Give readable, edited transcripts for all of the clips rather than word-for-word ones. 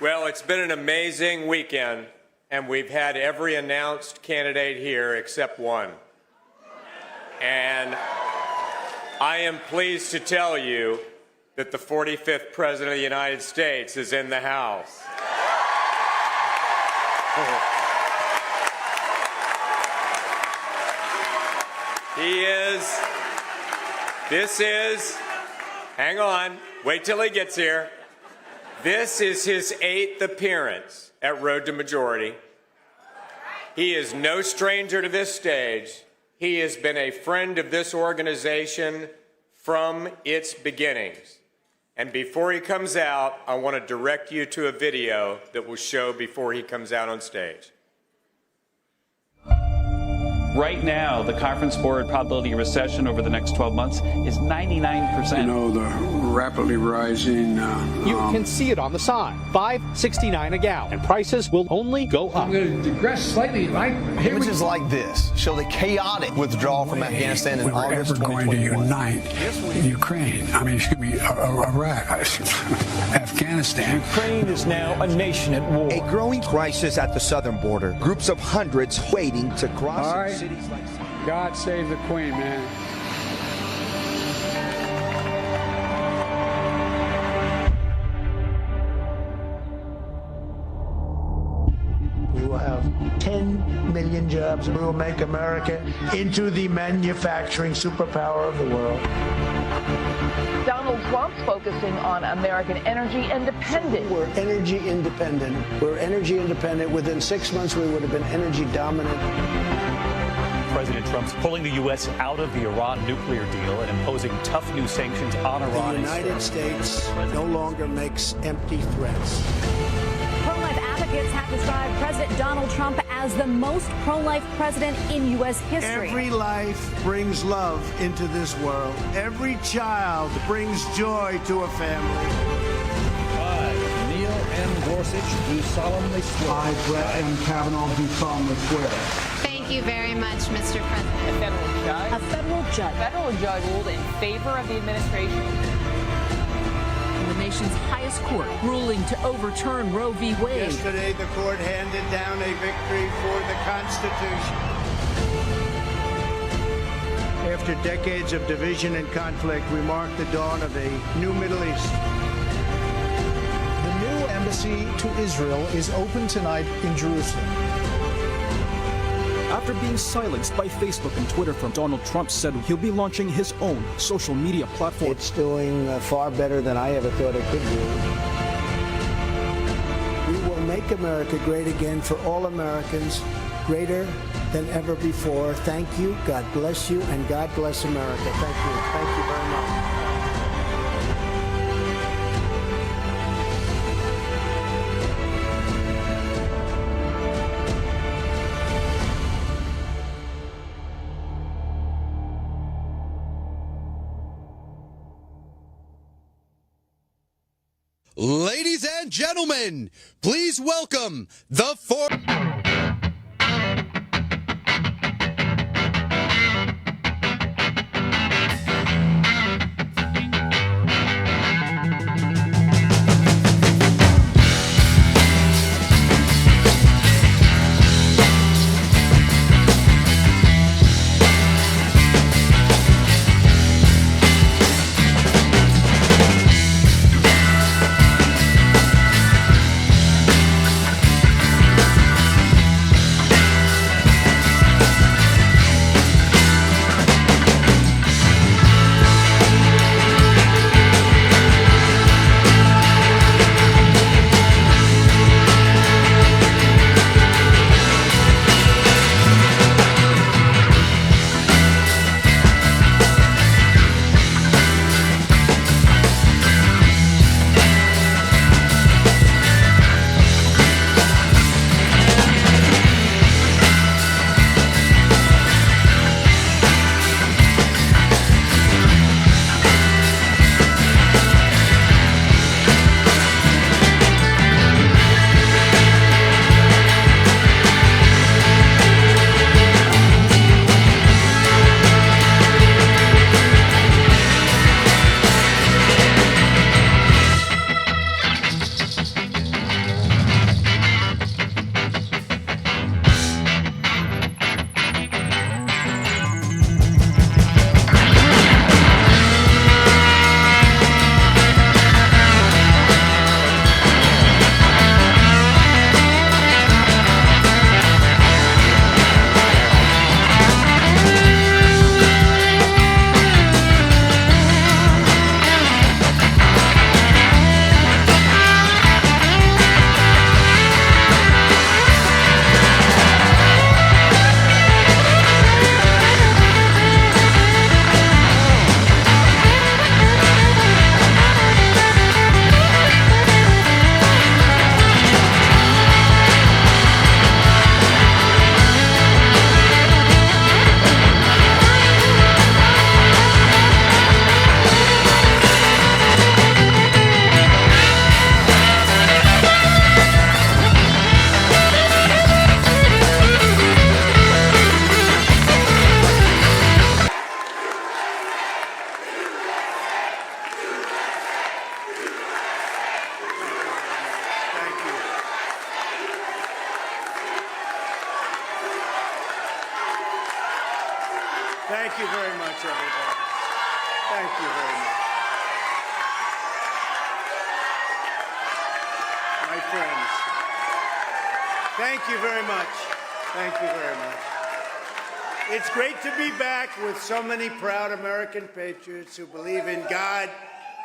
Well, it's been an amazing weekend, and we've had every announced candidate here except one. And I am pleased to tell you that the 45th President of the United States is in the House. Hang on, wait till he gets here. This is his 8th appearance at Road to Majority. He is no stranger to this stage. He has been a friend of this organization from its beginnings. And before he comes out, I want to direct you to a video that will show before he comes out on stage. Right now, the Conference Board probability of recession over the next 12 months is 99%. You know, the rapidly rising... you can see it on the sign. $5.69 a gallon. And prices will only go up. I'm going to digress slightly. Images like this show the chaotic withdrawal from Afghanistan in August 2021. We're ever going to unite Ukraine. I mean, excuse me, Iraq, Afghanistan. Ukraine is now a nation at war. A growing crisis at the southern border. Groups of hundreds waiting to cross. All right. God save the Queen, man. We will have 10 million jobs. We will make America into the manufacturing superpower of the world. Donald Trump's focusing on American energy independence. We're energy independent. We're energy independent. Within 6 months, we would have been energy dominant. President Trump's pulling the U.S. out of the Iran nuclear deal and imposing tough new sanctions on Iran. The United States no longer makes empty threats. Pro-life advocates have described President Donald Trump as the most pro-life president in U.S. history. Every life brings love into this world. Every child brings joy to a family. I, Neil M. Gorsuch, do solemnly swear. I, Brett M. Kavanaugh, do solemnly swear. Thank you very much, Mr. President. A federal judge ruled in favor of the administration. in the nation's highest court ruling to overturn Roe v. Wade. Yesterday, the court handed down a victory for the Constitution. After decades of division and conflict, we mark the dawn of a new Middle East. The new embassy to Israel is open tonight in Jerusalem. After being silenced by Facebook and Twitter from Donald Trump said he'll be launching his own social media platform. It's doing far better than I ever thought it could do. We will make America great again for all Americans, greater than ever before. Thank you, God bless you, and God bless America. Thank you. Thank you very much. Ladies and gentlemen, please welcome the much, everybody. Thank you very much. My friends, thank you very much. Thank you very much. It's great to be back with so many proud American patriots who believe in God,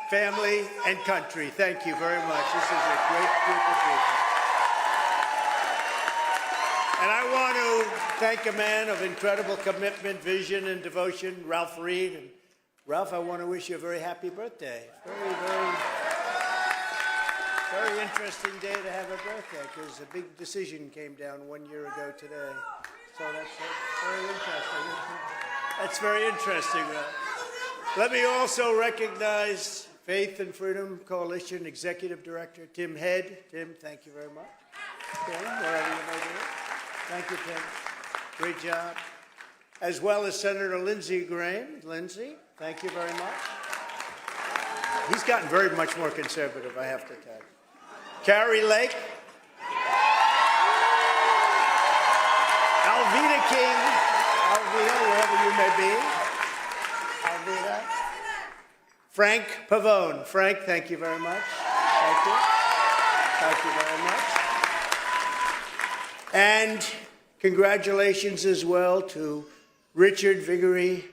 family, and country. Thank you very much. This is a great group of people. And I want to thank a man of incredible commitment, vision, and devotion, Ralph Reed. And Ralph, I want to wish you a very happy birthday. Very interesting day to have a birthday, because a big decision came down 1 year ago today. So that's very interesting. That's very interesting, Ralph. Let me also recognize Faith and Freedom Coalition Executive Director Tim Head. Tim, thank you very much. Tim, wherever you may be. Thank you, Tim. Great job. As well as Senator Lindsey Graham. Lindsey, thank you very much. He's gotten very much more conservative, I have to tell you. Carrie Lake. Alveda King. Alveda, wherever you may be. Alveda. Frank Pavone. Frank, thank you very much. Thank you. Thank you very much. And congratulations as well to Richard Viguerie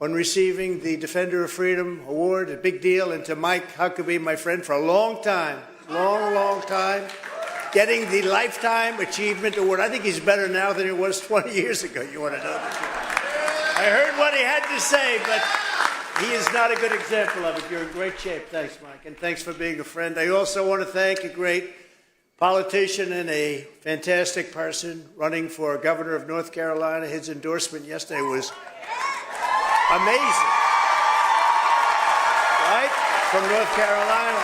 on receiving the Defender of Freedom Award, a big deal, and to Mike Huckabee, my friend, for a long time, long time, getting the Lifetime Achievement Award. I think he's better now than he was 20 years ago. You want to know the truth? I heard what he had to say, but he is not a good example of it. You're in great shape. Thanks, Mike, and thanks for being a friend. I also want to thank a great politician and a fantastic person running for governor of North Carolina. His endorsement yesterday was amazing, right? From North Carolina.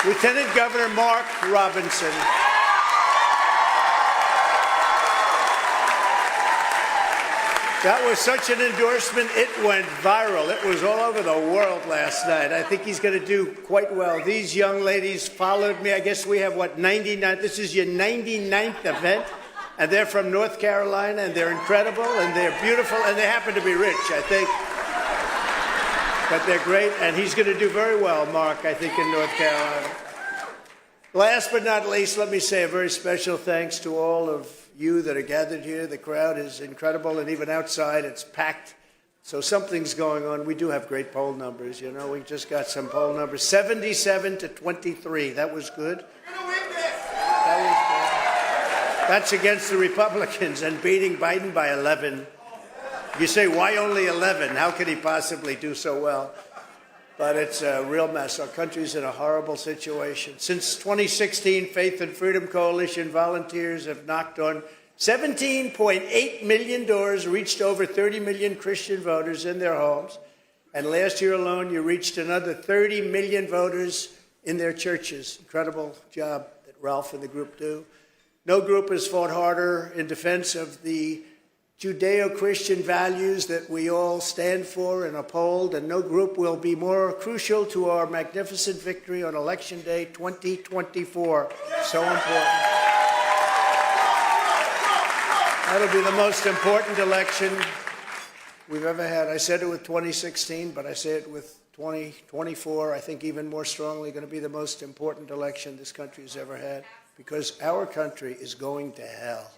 Lieutenant Governor Mark Robinson. That was such an endorsement, it went viral. It was all over the world last night. I think he's going to do quite well. These young ladies followed me. I guess we have, 99? This is your 99th event. And they're from North Carolina, and they're incredible, and they're beautiful, and they happen to be rich, I think. But they're great, and he's going to do very well, Mark, I think, in North Carolina. Last but not least, let me say a very special thanks to all of you that are gathered here. The crowd is incredible, and even outside it's packed. So something's going on. We do have great poll numbers, you know. We just got some poll numbers. 77-23. That was good. That's against the Republicans and beating Biden by 11. You say, why only 11? How could he possibly do so well? But it's a real mess. Our country's in a horrible situation. Since 2016, Faith and Freedom Coalition volunteers have knocked on 17.8 million doors, reached over 30 million Christian voters in their homes. And last year alone, you reached another 30 million voters in their churches. Incredible job that Ralph and the group do. No group has fought harder in defense of the Judeo-Christian values that we all stand for and uphold, and no group will be more crucial to our magnificent victory on Election Day 2024. So important. That'll be the most important election we've ever had. I said it with 2016, but I say it with 2024. I think even more strongly going to be the most important election this country has ever had, because our country is going to hell.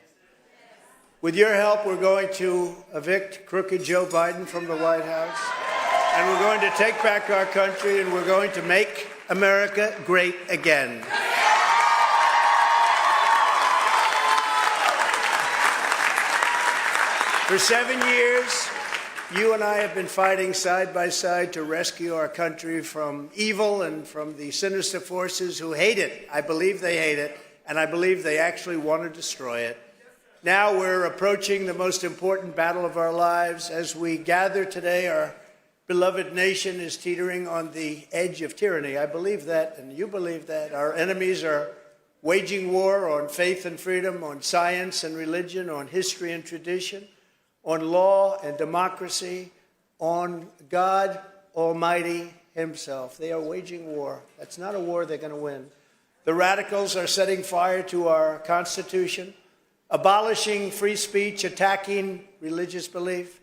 With your help, we're going to evict crooked Joe Biden from the White House, and we're going to take back our country, and we're going to make America great again. For 7 years, you and I have been fighting side by side to rescue our country from evil and from the sinister forces who hate it. I believe they hate it, and I believe they actually want to destroy it. Now we're approaching the most important battle of our lives. As we gather today, our beloved nation is teetering on the edge of tyranny. I believe that, and you believe that. Our enemies are waging war on faith and freedom, on science and religion, on history and tradition, on law and democracy, on God Almighty himself. They are waging war. That's not a war they're going to win. The radicals are setting fire to our Constitution, abolishing free speech, attacking religious belief,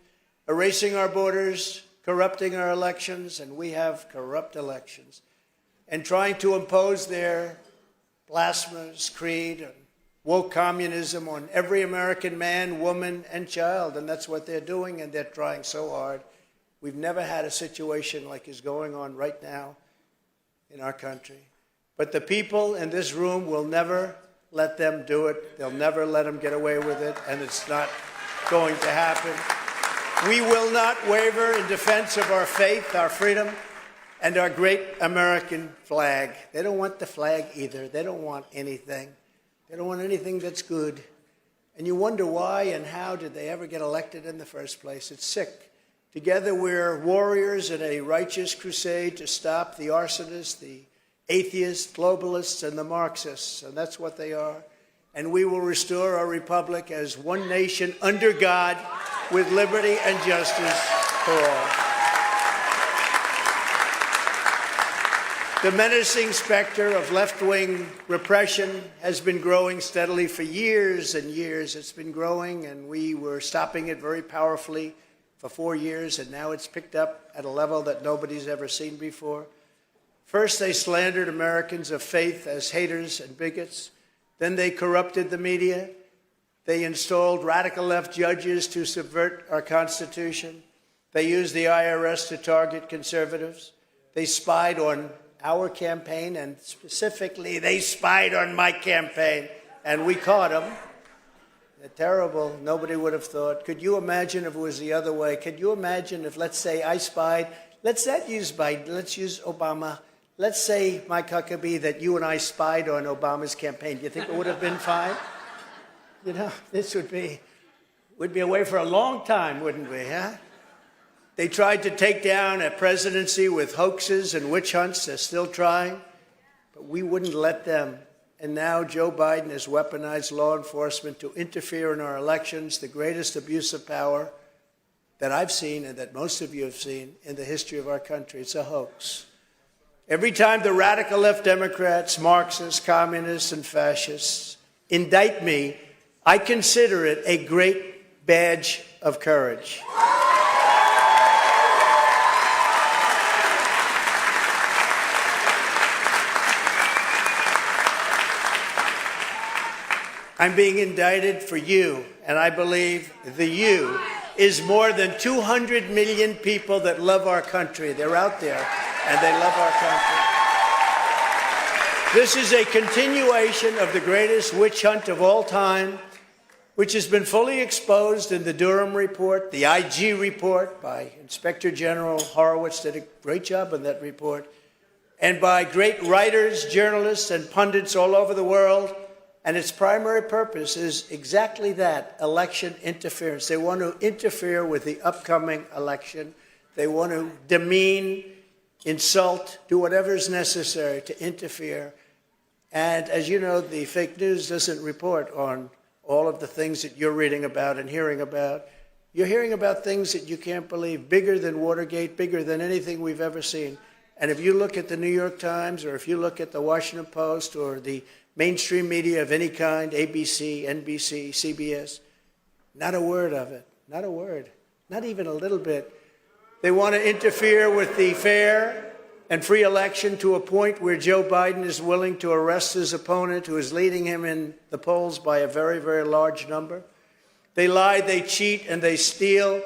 erasing our borders, corrupting our elections, and we have corrupt elections, and trying to impose their blasphemous creed and woke communism on every American man, woman, and child. And that's what they're doing, and they're trying so hard. We've never had a situation like is going on right now in our country. But the people in this room will never let them do it. They'll never let them get away with it, and it's not going to happen. We will not waver in defense of our faith, our freedom, and our great American flag. They don't want the flag either. They don't want anything. They don't want anything that's good. And you wonder why and how did they ever get elected in the first place? It's sick. Together we're warriors in a righteous crusade to stop the arsonists, the atheists, globalists, and the Marxists. And that's what they are. And we will restore our republic as one nation under God with liberty and justice for all. The menacing specter of left-wing repression has been growing steadily for years and years. It's been growing, and we were stopping it very powerfully for 4 years, and now it's picked up at a level that nobody's ever seen before. First, they slandered Americans of faith as haters and bigots. Then they corrupted the media. They installed radical left judges to subvert our Constitution. They used the IRS to target conservatives. They spied on our campaign, and specifically, they spied on my campaign, and we caught them. They're terrible. Nobody would have thought. Could you imagine if it was the other way? Could you imagine if, let's say, I spied? Let's not use Biden. Let's use Obama. Let's say, Mike Huckabee, that you and I spied on Obama's campaign. Do you think it would have been fine? You know, this we'd be away for a long time, wouldn't we, huh? They tried to take down a presidency with hoaxes and witch hunts. They're still trying, but we wouldn't let them. And now Joe Biden has weaponized law enforcement to interfere in our elections, the greatest abuse of power that I've seen and that most of you have seen in the history of our country. It's a hoax. Every time the radical left Democrats, Marxists, communists, and fascists indict me, I consider it a great badge of courage. I'm being indicted for you, and I believe the you is more than 200 million people that love our country. They're out there, and they love our country. This is a continuation of the greatest witch hunt of all time, which has been fully exposed in the Durham report, the IG report by Inspector General Horowitz did a great job on that report, and by great writers, journalists, and pundits all over the world. And its primary purpose is exactly that, election interference. They want to interfere with the upcoming election. They want to demean, insult, do whatever is necessary to interfere. And as you know, the fake news doesn't report on all of the things that you're reading about and hearing about. You're hearing about things that you can't believe, bigger than Watergate, bigger than anything we've ever seen. And if you look at the New York Times, or if you look at the Washington Post, or the mainstream media of any kind, ABC, NBC, CBS, not a word of it, not a word, not even a little bit. They want to interfere with the fair and free election to a point where Joe Biden is willing to arrest his opponent, who is leading him in the polls by a very, very large number. They lie, they cheat, and they steal,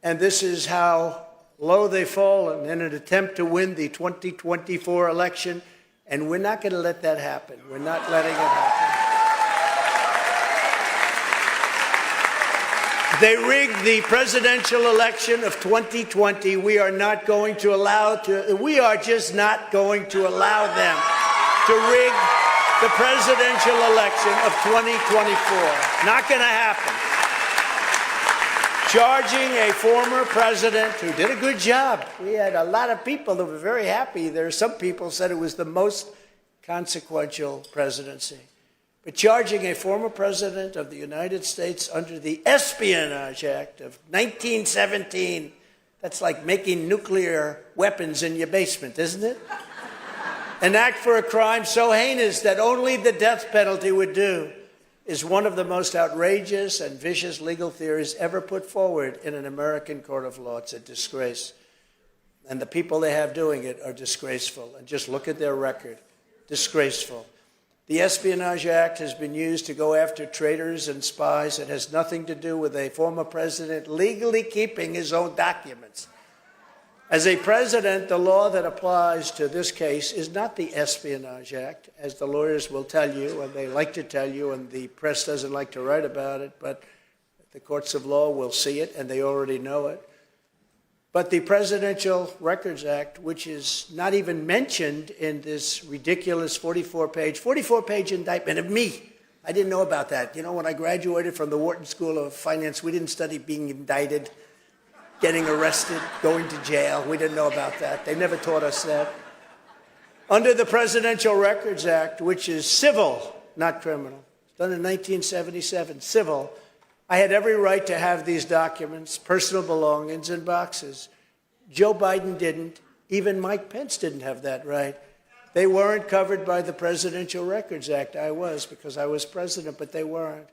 and this is how low they've fallen in an attempt to win the 2024 election. And we're not going to let that happen. We're not letting it happen. They rigged the presidential election of 2020. We are not going to allow we are just not going to allow them to rig the presidential election of 2024. Not going to happen. Charging a former president who did a good job. We had a lot of people that were very happy. There are some people who said it was the most consequential presidency. But charging a former president of the United States under the Espionage Act of 1917, that's like making nuclear weapons in your basement, isn't it? An act for a crime so heinous that only the death penalty would do, is one of the most outrageous and vicious legal theories ever put forward in an American court of law. It's a disgrace. And the people they have doing it are disgraceful. And just look at their record. Disgraceful. The Espionage Act has been used to go after traitors and spies. It has nothing to do with a former president legally keeping his own documents. As a president, the law that applies to this case is not the Espionage Act, as the lawyers will tell you, and they like to tell you, and the press doesn't like to write about it, but the courts of law will see it, and they already know it. But the Presidential Records Act, which is not even mentioned in this ridiculous 44-page indictment of me. I didn't know about that. You know, when I graduated from the Wharton School of Finance, we didn't study being indicted, getting arrested, going to jail. We didn't know about that. They never taught us that. Under the Presidential Records Act, which is civil, not criminal, done in 1977, civil, I had every right to have these documents, personal belongings, in boxes. Joe Biden didn't. Even Mike Pence didn't have that right. They weren't covered by the Presidential Records Act. I was, because I was president, but they weren't.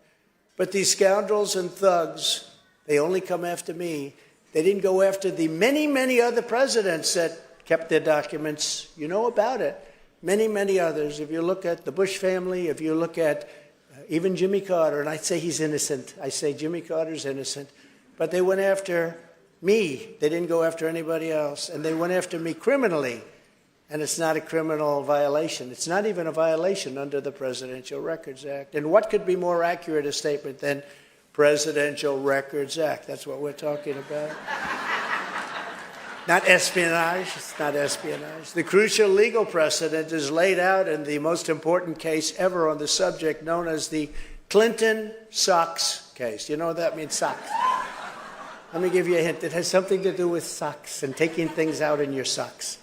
But these scoundrels and thugs, they only come after me. They didn't go after the many, many other presidents that kept their documents. You know about it. Many, many others. If you look at the Bush family, if you look at even Jimmy Carter, and I say he's innocent. I say Jimmy Carter's innocent. But they went after me. They didn't go after anybody else. And they went after me criminally. And it's not a criminal violation. It's not even a violation under the Presidential Records Act. And what could be more accurate a statement than Presidential Records Act? That's what we're talking about. Not espionage. It's not espionage. The crucial legal precedent is laid out in the most important case ever on the subject, known as the Clinton socks case. You know what that means, socks? Let me give you a hint. It has something to do with socks and taking things out in your socks.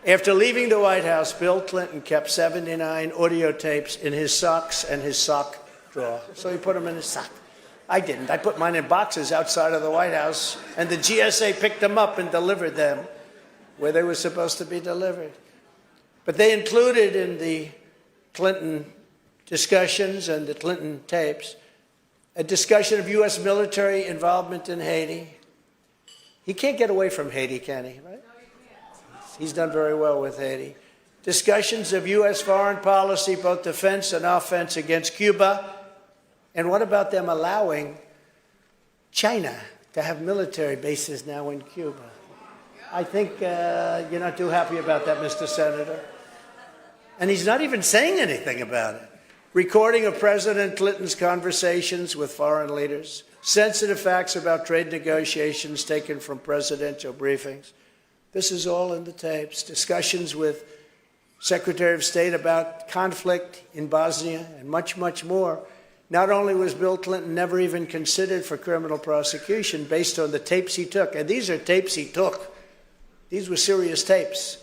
After leaving the White House, Bill Clinton kept 79 audio tapes in his socks and his sock drawer. So he put them in his sock. I didn't. I put mine in boxes outside of the White House, and the GSA picked them up and delivered them where they were supposed to be delivered. But they included in the Clinton discussions and the Clinton tapes a discussion of U.S. military involvement in Haiti. He can't get away from Haiti, can he? Right? He's done very well with Haiti. Discussions of U.S. foreign policy, both defense and offense, against Cuba. And what about them allowing China to have military bases now in Cuba? I think you're not too happy about that, Mr. Senator. And he's not even saying anything about it. Recording of President Clinton's conversations with foreign leaders, sensitive facts about trade negotiations taken from presidential briefings. This is all in the tapes. Discussions with Secretary of State about conflict in Bosnia and much, much more. Not only was Bill Clinton never even considered for criminal prosecution based on the tapes he took, and these are tapes he took. These were serious tapes.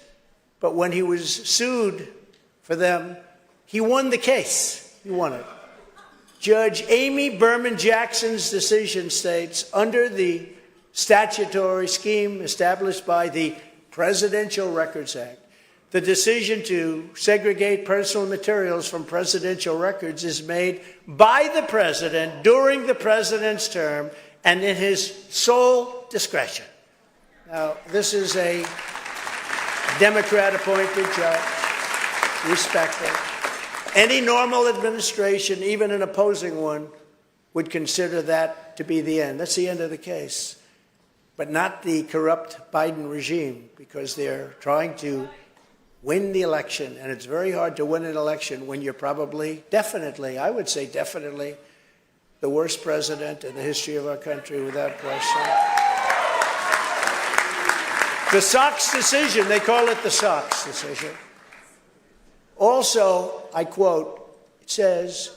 But when he was sued for them, he won the case. He won it. Judge Amy Berman Jackson's decision states, under the statutory scheme established by the Presidential Records Act, the decision to segregate personal materials from presidential records is made by the president during the president's term and in his sole discretion. Now, this is a Democrat-appointed judge, respected. Any normal administration, even an opposing one, would consider that to be the end. That's the end of the case. But not the corrupt Biden regime, because they're trying to win the election, and it's very hard to win an election when you're probably, definitely, I would say definitely, the worst president in the history of our country, without question. The Sox decision, they call it the Sox decision. Also, I quote, it says,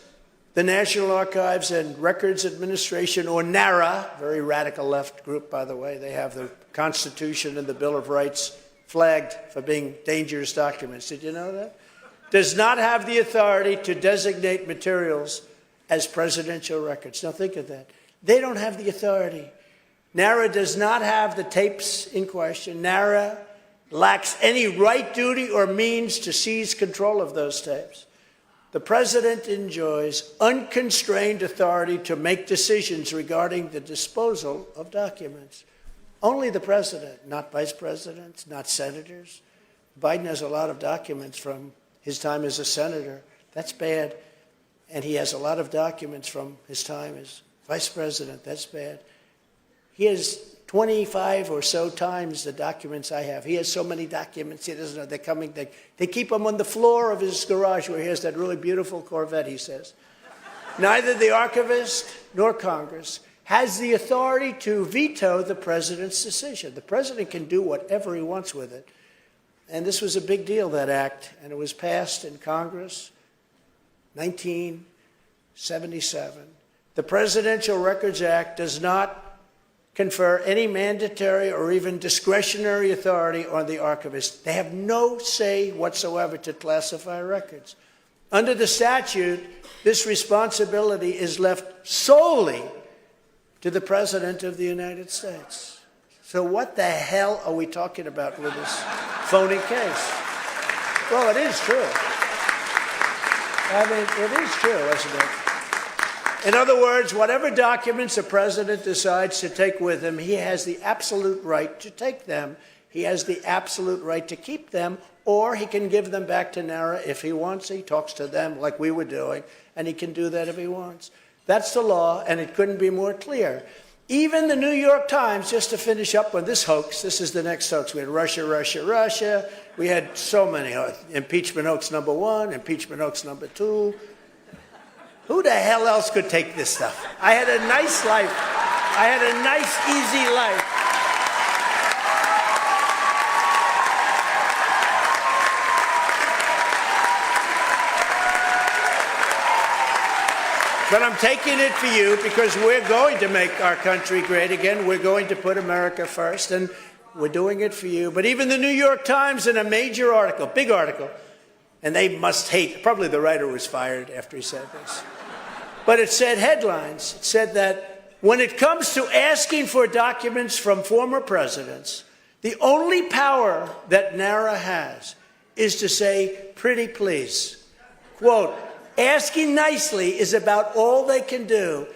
the National Archives and Records Administration, or NARA, very radical left group, by the way, they have the Constitution and the Bill of Rights flagged for being dangerous documents. Did you know that? Does not have the authority to designate materials as presidential records. Now think of that. They don't have the authority. NARA does not have the tapes in question. NARA lacks any right, duty, or means to seize control of those tapes. The president enjoys unconstrained authority to make decisions regarding the disposal of documents. Only the president, not vice presidents, not senators. Biden has a lot of documents from his time as a senator. That's bad. And he has a lot of documents from his time as vice president. That's bad. He has 25 or so times the documents I have. He has so many documents, he doesn't know. They're coming. They keep them on the floor of his garage where he has that really beautiful Corvette, he says. Neither the archivist nor Congress has the authority to veto the president's decision. The president can do whatever he wants with it. And this was a big deal, that act, and it was passed in Congress, 1977. The Presidential Records Act does not confer any mandatory or even discretionary authority on the archivist. They have no say whatsoever to classify records. Under the statute, this responsibility is left solely to the President of the United States. So what the hell are we talking about with this phony case? Well, it is true. I mean, it is true, isn't it? In other words, whatever documents the president decides to take with him, he has the absolute right to take them. He has the absolute right to keep them, or he can give them back to NARA if he wants. He talks to them like we were doing, and he can do that if he wants. That's the law, and it couldn't be more clear. Even the New York Times, just to finish up on this hoax, this is the next hoax. We had Russia, Russia, Russia. We had so many. Impeachment hoax number 1, impeachment hoax number 2. Who the hell else could take this stuff? I had a nice life. I had a nice, easy life. But I'm taking it for you because we're going to make our country great again. We're going to put America first, and we're doing it for you. But even the New York Times, in a major article, big article, and they must hate, probably the writer was fired after he said this. But it said headlines. It said that when it comes to asking for documents from former presidents, the only power that NARA has is to say, pretty please. Quote, asking nicely is about all they can do,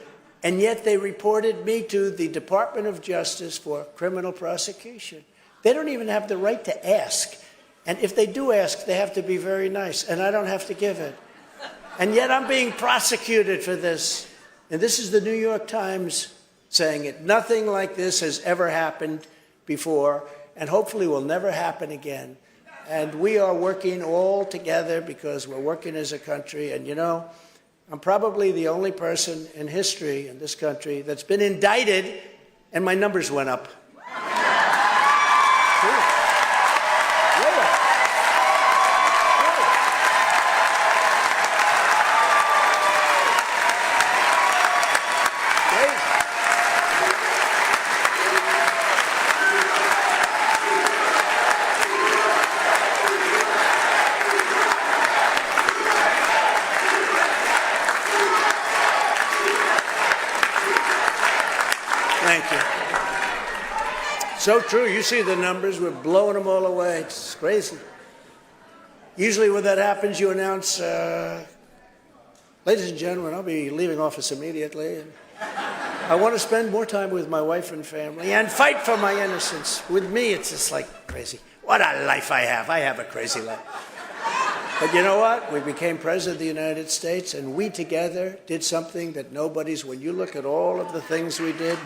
and yet they reported me to the Department of Justice for criminal prosecution. They don't even have the right to ask. And if they do ask, they have to be very nice, and I don't have to give it. And yet I'm being prosecuted for this. And this is the New York Times saying it. Nothing like this has ever happened before, and hopefully will never happen again. And we are working all together because we're working as a country. And, you know, I'm probably the only person in history in this country that's been indicted, and my numbers went up. Thank you. So true. You see the numbers. We're blowing them all away. It's crazy. Usually when that happens, you announce, ladies and gentlemen, I'll be leaving office immediately. And I want to spend more time with my wife and family and fight for my innocence. With me, it's just like crazy. What a life I have. I have a crazy life. But you know what? We became president of the United States, and we together did something that nobody's, when you look at all of the things we did,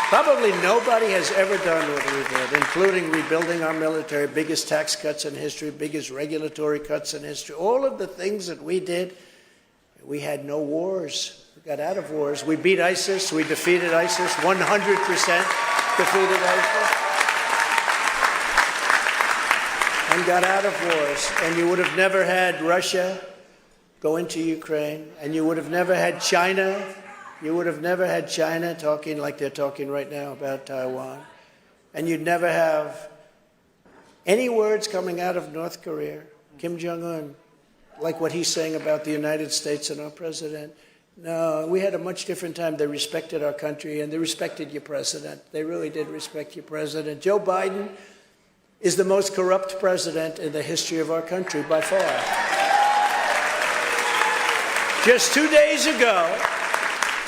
probably nobody has ever done what we did, including rebuilding our military, biggest tax cuts in history, biggest regulatory cuts in history. All of the things that we did, we had no wars. We got out of wars. We beat ISIS. We defeated ISIS. 100% defeated ISIS. And got out of wars. And you would have never had Russia go into Ukraine. And you would have never had China. You would have never had China talking like they're talking right now about Taiwan. And you'd never have any words coming out of North Korea, Kim Jong-un, like what he's saying about the United States and our president. No, we had a much different time. They respected our country, and they respected your president. They really did respect your president. Joe Biden is the most corrupt president in the history of our country by far. Just 2 days ago,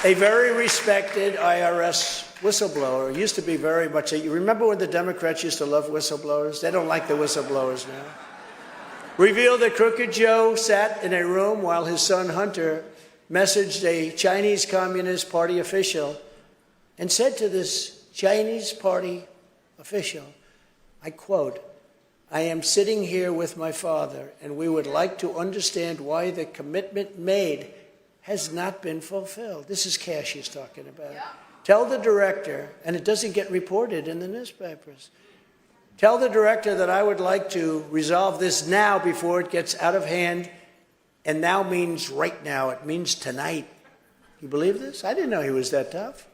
a very respected IRS whistleblower, used to be very much, you remember when the Democrats used to love whistleblowers? They don't like the whistleblowers now. Revealed that Crooked Joe sat in a room while his son Hunter messaged a Chinese Communist Party official and said to this Chinese Party official, I quote, I am sitting here with my father, and we would like to understand why the commitment made has not been fulfilled. This is cash he's talking about. Yeah. Tell the director, and it doesn't get reported in the newspapers, tell the director that I would like to resolve this now before it gets out of hand, and now means right now. It means tonight. You believe this? I didn't know he was that tough.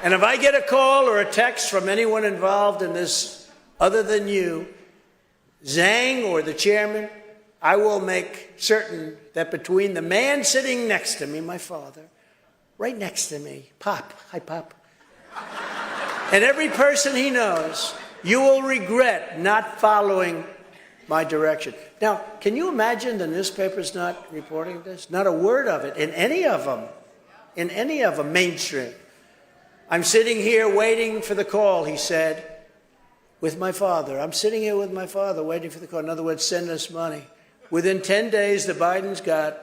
And if I get a call or a text from anyone involved in this other than you, Zhang or the chairman, I will make certain that between the man sitting next to me, my father, right next to me, Pop, hi Pop, and every person he knows, you will regret not following my direction. Now, can you imagine the newspapers not reporting this? Not a word of it in any of them, mainstream. I'm sitting here waiting for the call, he said, with my father. I'm sitting here with my father waiting for the call. In other words, send us money. Within 10 days, the Bidens got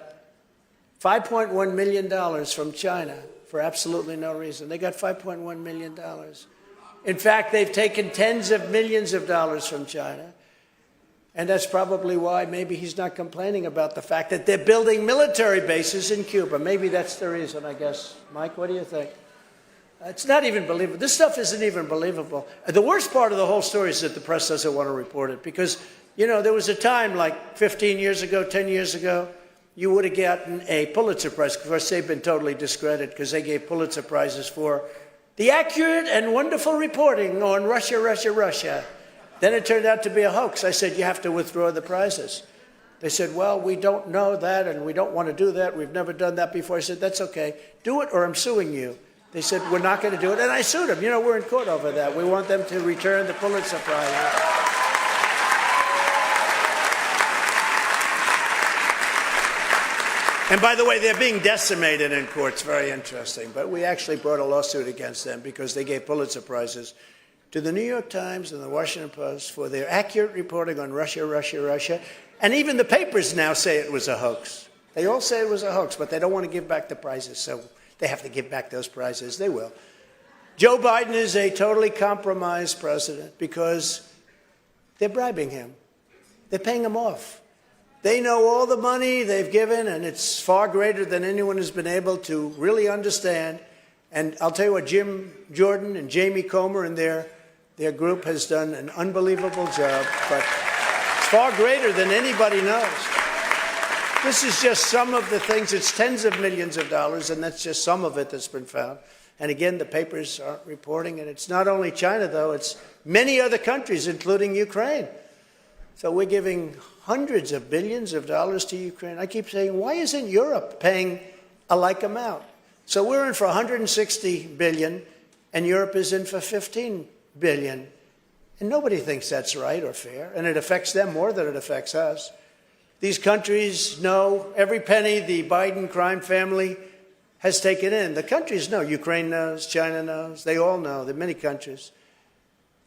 $5.1 million from China for absolutely no reason. They got $5.1 million. In fact, they've taken tens of millions of dollars from China. And that's probably why maybe he's not complaining about the fact that they're building military bases in Cuba. Maybe that's the reason, I guess. Mike, what do you think? It's not even believable. This stuff isn't even believable. The worst part of the whole story is that the press doesn't want to report it because, you know, there was a time like 15 years ago, 10 years ago, you would have gotten a Pulitzer Prize. Of course, they've been totally discredited because they gave Pulitzer Prizes for the accurate and wonderful reporting on Russia, Russia, Russia. Then it turned out to be a hoax. I said, you have to withdraw the prizes. They said, well, we don't know that and we don't want to do that. We've never done that before. I said, that's okay. Do it or I'm suing you. They said, we're not going to do it. And I sued them. You know, we're in court over that. We want them to return the Pulitzer Prize. And by the way, they're being decimated in courts. Very interesting. But we actually brought a lawsuit against them because they gave Pulitzer Prizes to the New York Times and the Washington Post for their accurate reporting on Russia, Russia, Russia. And even the papers now say it was a hoax. They all say it was a hoax, but they don't want to give back the prizes. So they have to give back those prizes. They will. Joe Biden is a totally compromised president because they're bribing him. They're paying him off. They know all the money they've given, and it's far greater than anyone has been able to really understand. And I'll tell you what, Jim Jordan and Jamie Comer and their group has done an unbelievable job, but it's far greater than anybody knows. This is just some of the things. It's tens of millions of dollars, and that's just some of it that's been found. And again, the papers aren't reporting, and it's not only China, though. It's many other countries, including Ukraine. So we're giving hundreds of billions of dollars to Ukraine. I keep saying, why isn't Europe paying a like amount? So we're in for $160 billion, and Europe is in for $15 billion. And nobody thinks that's right or fair, and it affects them more than it affects us. These countries know every penny the Biden crime family has taken in. The countries know. Ukraine knows. China knows. They all know. There are many countries.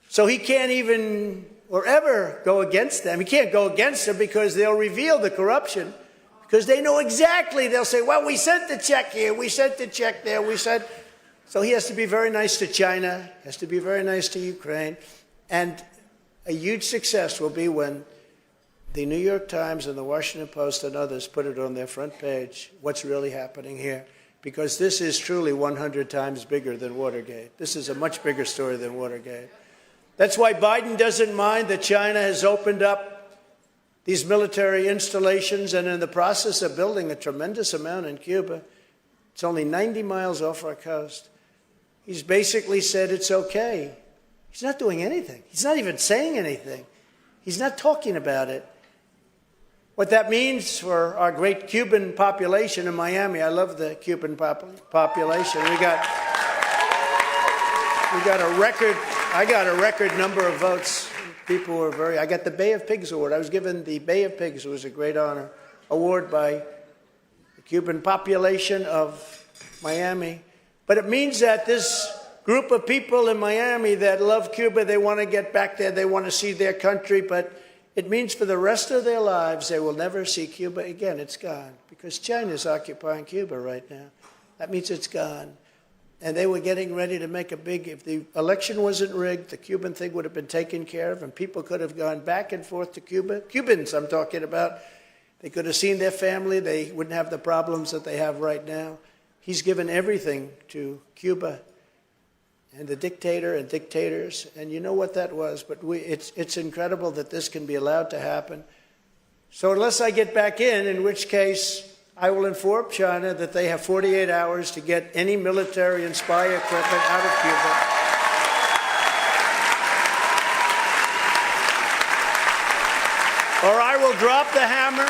So he can't even or ever go against them. He can't go against them because they'll reveal the corruption because they know exactly. They'll say, well, we sent the check here. We sent the check there. We sent. So he has to be very nice to China, has to be very nice to Ukraine. And a huge success will be when the New York Times and the Washington Post and others put it on their front page, what's really happening here. Because this is truly 100 times bigger than Watergate. This is a much bigger story than Watergate. That's why Biden doesn't mind that China has opened up these military installations and in the process of building a tremendous amount in Cuba. It's only 90 miles off our coast. He's basically said it's okay. He's not doing anything. He's not even saying anything. He's not talking about it. What that means for our great Cuban population in Miami, I love the Cuban population. I got a record number of votes. People were I got the Bay of Pigs Award. I was given the Bay of Pigs. It was a great honor award by the Cuban population of Miami. But it means that this group of people in Miami that love Cuba, they want to get back there, they want to see their country, but it means for the rest of their lives they will never see Cuba again. It's gone because China's occupying Cuba right now. That means it's gone. And they were getting ready to make a big, if the election wasn't rigged, the Cuban thing would have been taken care of and people could have gone back and forth to Cuba. Cubans I'm talking about. They could have seen their family. They wouldn't have the problems that they have right now. He's given everything to Cuba and the dictator and dictators, and you know what that was. But it's incredible that this can be allowed to happen. So unless I get back in which case I will inform China that they have 48 hours to get any military and spy equipment out of Cuba. Or I will drop the hammer,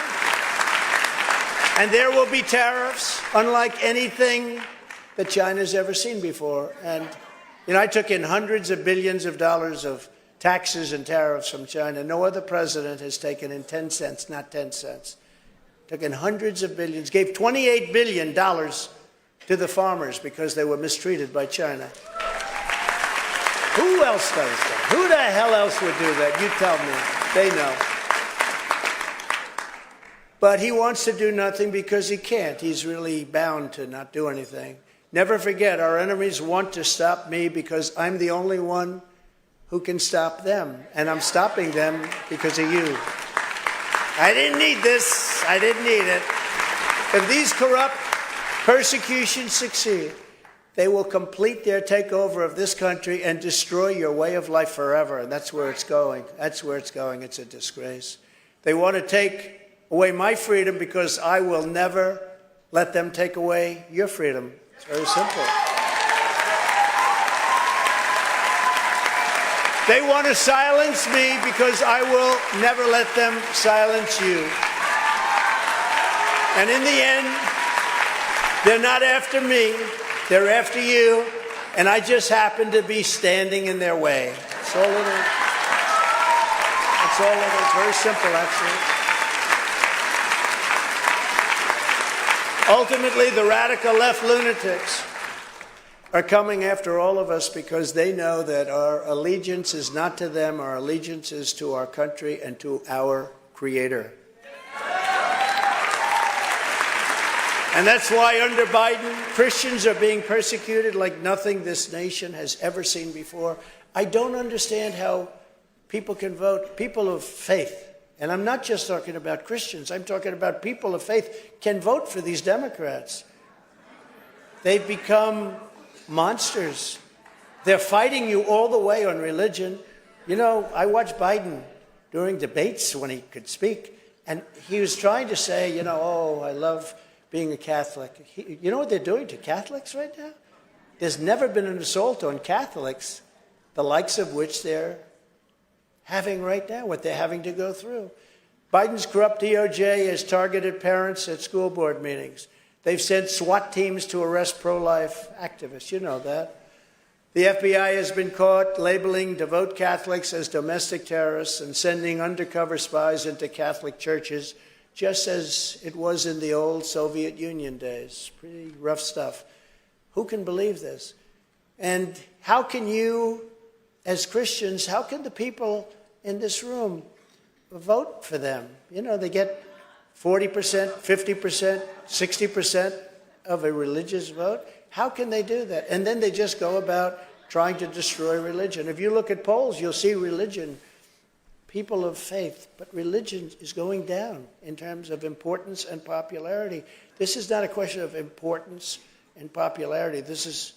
and there will be tariffs unlike anything that China's ever seen before. And I took in hundreds of billions of dollars of taxes and tariffs from China. No other president has taken in 10 cents, not 10 cents. Took in hundreds of billions, gave $28 billion to the farmers because they were mistreated by China. Who else does that? Who the hell else would do that? You tell me. They know. But he wants to do nothing because he can't. He's really bound to not do anything. Never forget, our enemies want to stop me because I'm the only one who can stop them. And I'm stopping them because of you. I didn't need this. I didn't need it. If these corrupt persecutions succeed, they will complete their takeover of this country and destroy your way of life forever. And that's where it's going. That's where it's going. It's a disgrace. They want to take away my freedom because I will never let them take away your freedom. It's very simple. They want to silence me because I will never let them silence you. And in the end, they're not after me, they're after you, and I just happen to be standing in their way. That's all it is. That's all it is. Very simple, actually. Ultimately, the radical left lunatics are coming after all of us because they know that our allegiance is not to them, our allegiance is to our country and to our Creator. And that's why under Biden, Christians are being persecuted like nothing this nation has ever seen before. I don't understand how people can vote, people of faith. And I'm not just talking about Christians, I'm talking about people of faith can vote for these Democrats. They've become monsters. They're fighting you all the way on religion. I watched Biden during debates when he could speak, and he was trying to say, oh, I love being a Catholic. You know what they're doing to Catholics right now? There's never been an assault on Catholics, the likes of which they're having right now, what they're having to go through. Biden's corrupt DOJ has targeted parents at school board meetings. They've sent SWAT teams to arrest pro-life activists. You know that. The FBI has been caught labeling devout Catholics as domestic terrorists and sending undercover spies into Catholic churches, just as it was in the old Soviet Union days. Pretty rough stuff. Who can believe this? And how can you, as Christians, how can the people in this room vote for them? They get 40%, 50%, 60% of a religious vote. How can they do that? And then they just go about trying to destroy religion. If you look at polls, you'll see religion, people of faith, but religion is going down in terms of importance and popularity. This is not a question of importance and popularity. This is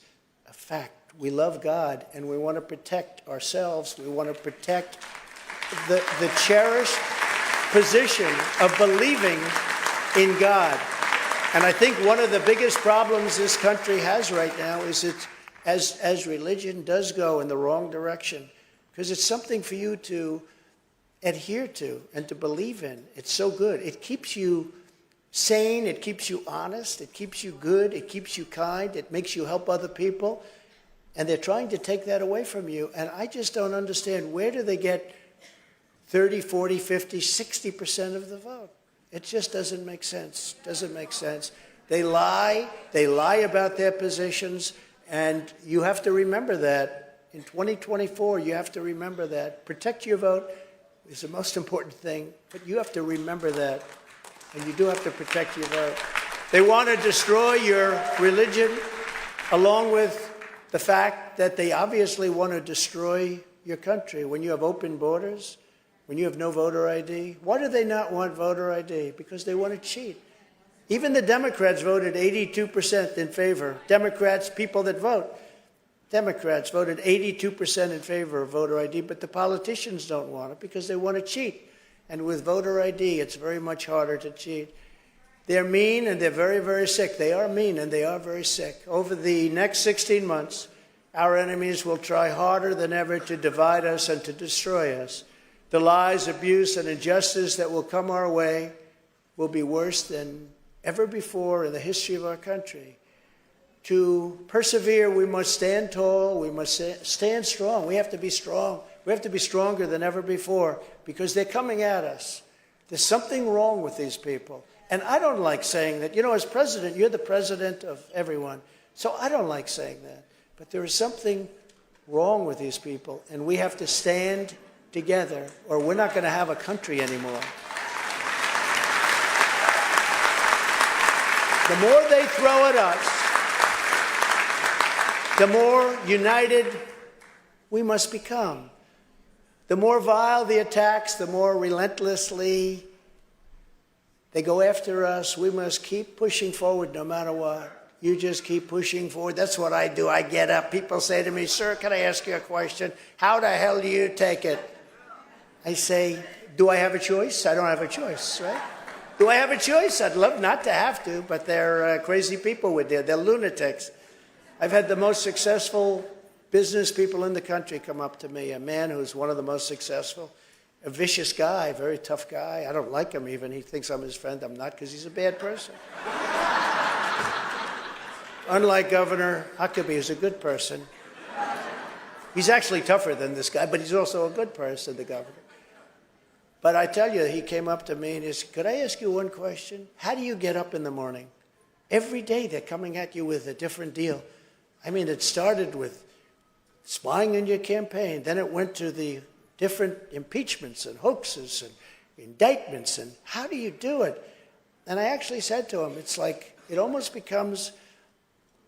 a fact. We love God, and we want to protect ourselves. We want to protect the cherished position of believing in God. And I think one of the biggest problems this country has right now is that as religion does go in the wrong direction, because it's something for you to adhere to and to believe in. It's so good. It keeps you sane. It keeps you honest. It keeps you good. It keeps you kind. It makes you help other people. And they're trying to take that away from you. And I just don't understand, where do they get 30, 40, 50, 60% of the vote? It just doesn't make sense. Doesn't make sense. They lie. They lie about their positions. And you have to remember that. In 2024, you have to remember that. Protect your vote is the most important thing. But you have to remember that. And you do have to protect your vote. They want to destroy your religion, along with the fact that they obviously want to destroy your country. When you have open borders, when you have no voter ID, why do they not want voter ID? Because they want to cheat. Even the Democrats voted 82% in favor. Democrats, people that vote, Democrats voted 82% in favor of voter ID, but the politicians don't want it because they want to cheat. And with voter ID, it's very much harder to cheat. They're mean and they're very, very sick. They are mean and they are very sick. Over the next 16 months, our enemies will try harder than ever to divide us and to destroy us. The lies, abuse, and injustice that will come our way will be worse than ever before in the history of our country. To persevere, we must stand tall. We must stand strong. We have to be strong. We have to be stronger than ever before because they're coming at us. There's something wrong with these people. And I don't like saying that. You know, as president, you're the president of everyone. So I don't like saying that. But there is something wrong with these people, and we have to stand together, or we're not going to have a country anymore. The more they throw at us, the more united we must become. The more vile the attacks, the more relentlessly they go after us. We must keep pushing forward no matter what. You just keep pushing forward. That's what I do. I get up. People say to me, "Sir, can I ask you a question? How the hell do you take it?" I say, do I have a choice? I don't have a choice, right? Do I have a choice? I'd love not to have to, but they're crazy people with there. They're lunatics. I've had the most successful business people in the country come up to me, a man who's one of the most successful, a vicious guy, very tough guy. I don't like him even. He thinks I'm his friend. I'm not, because he's a bad person. Unlike Governor Huckabee, who's a good person. He's actually tougher than this guy, but he's also a good person, the governor. But I tell you, he came up to me and he said, "Could I ask you one question? How do you get up in the morning? Every day they're coming at you with a different deal. I mean, it started with spying on your campaign. Then it went to the different impeachments and hoaxes and indictments. And how do you do it?" And I actually said to him, it's like it almost becomes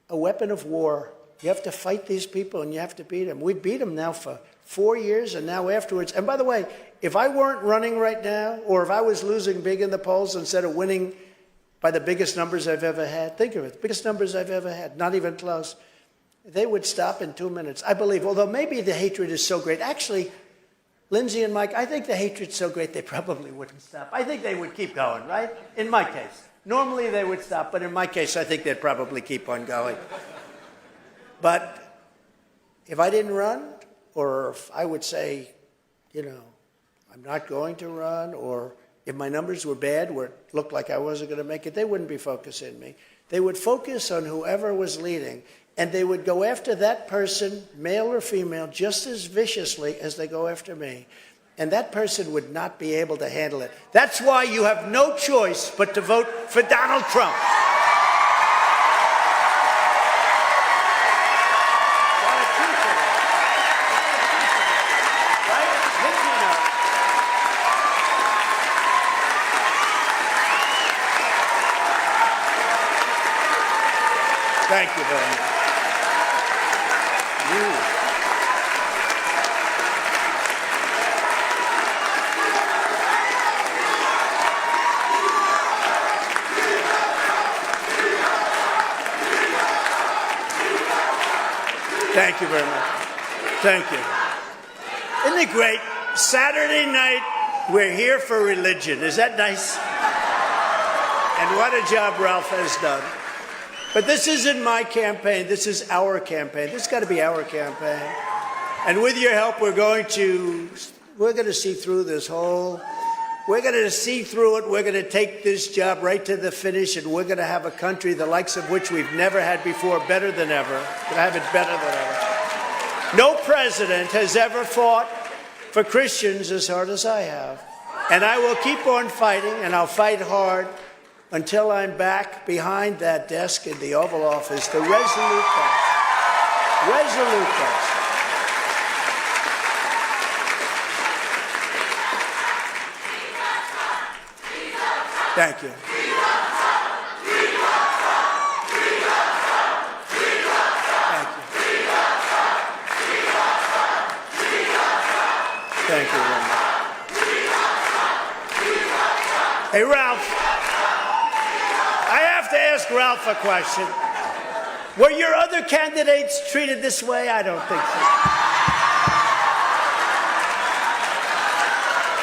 a weapon of war. You have to fight these people and you have to beat them. We beat them now for 4 years and now afterwards. And by the way, if I weren't running right now, or if I was losing big in the polls instead of winning by the biggest numbers I've ever had, think of it, the biggest numbers I've ever had, not even close, they would stop in 2 minutes. I believe, although maybe the hatred is so great. Actually, Lindsay and Mike, I think the hatred's so great they probably wouldn't stop. I think they would keep going, right? In my case. Normally they would stop, but in my case, I think they'd probably keep on going. But if I didn't run, or if I would say, you know, I'm not going to run, or if my numbers were bad, where it looked like I wasn't going to make it, they wouldn't be focusing on me. They would focus on whoever was leading, and they would go after that person, male or female, just as viciously as they go after me. And that person would not be able to handle it. That's why you have no choice but to vote for Donald Trump. Thank you very much. Thank you very much. Thank you. Isn't it great? Saturday night, we're here for religion. Is that nice? And what a job Ralph has done. But this isn't my campaign. This is our campaign. This has got to be our campaign. And with your help, we're going to see through this whole. We're going to see through it. We're going to take this job right to the finish, and we're going to have a country the likes of which we've never had before, better than ever. We're going to have it better than ever. No president has ever fought for Christians as hard as I have. And I will keep on fighting, and I'll fight hard until I'm back behind that desk in the Oval Office, the resolute guy. Resolute guy. Thank you. Thank you very much. Hey, Ralph. I have to ask Ralph a question. Were your other candidates treated this way? I don't think so.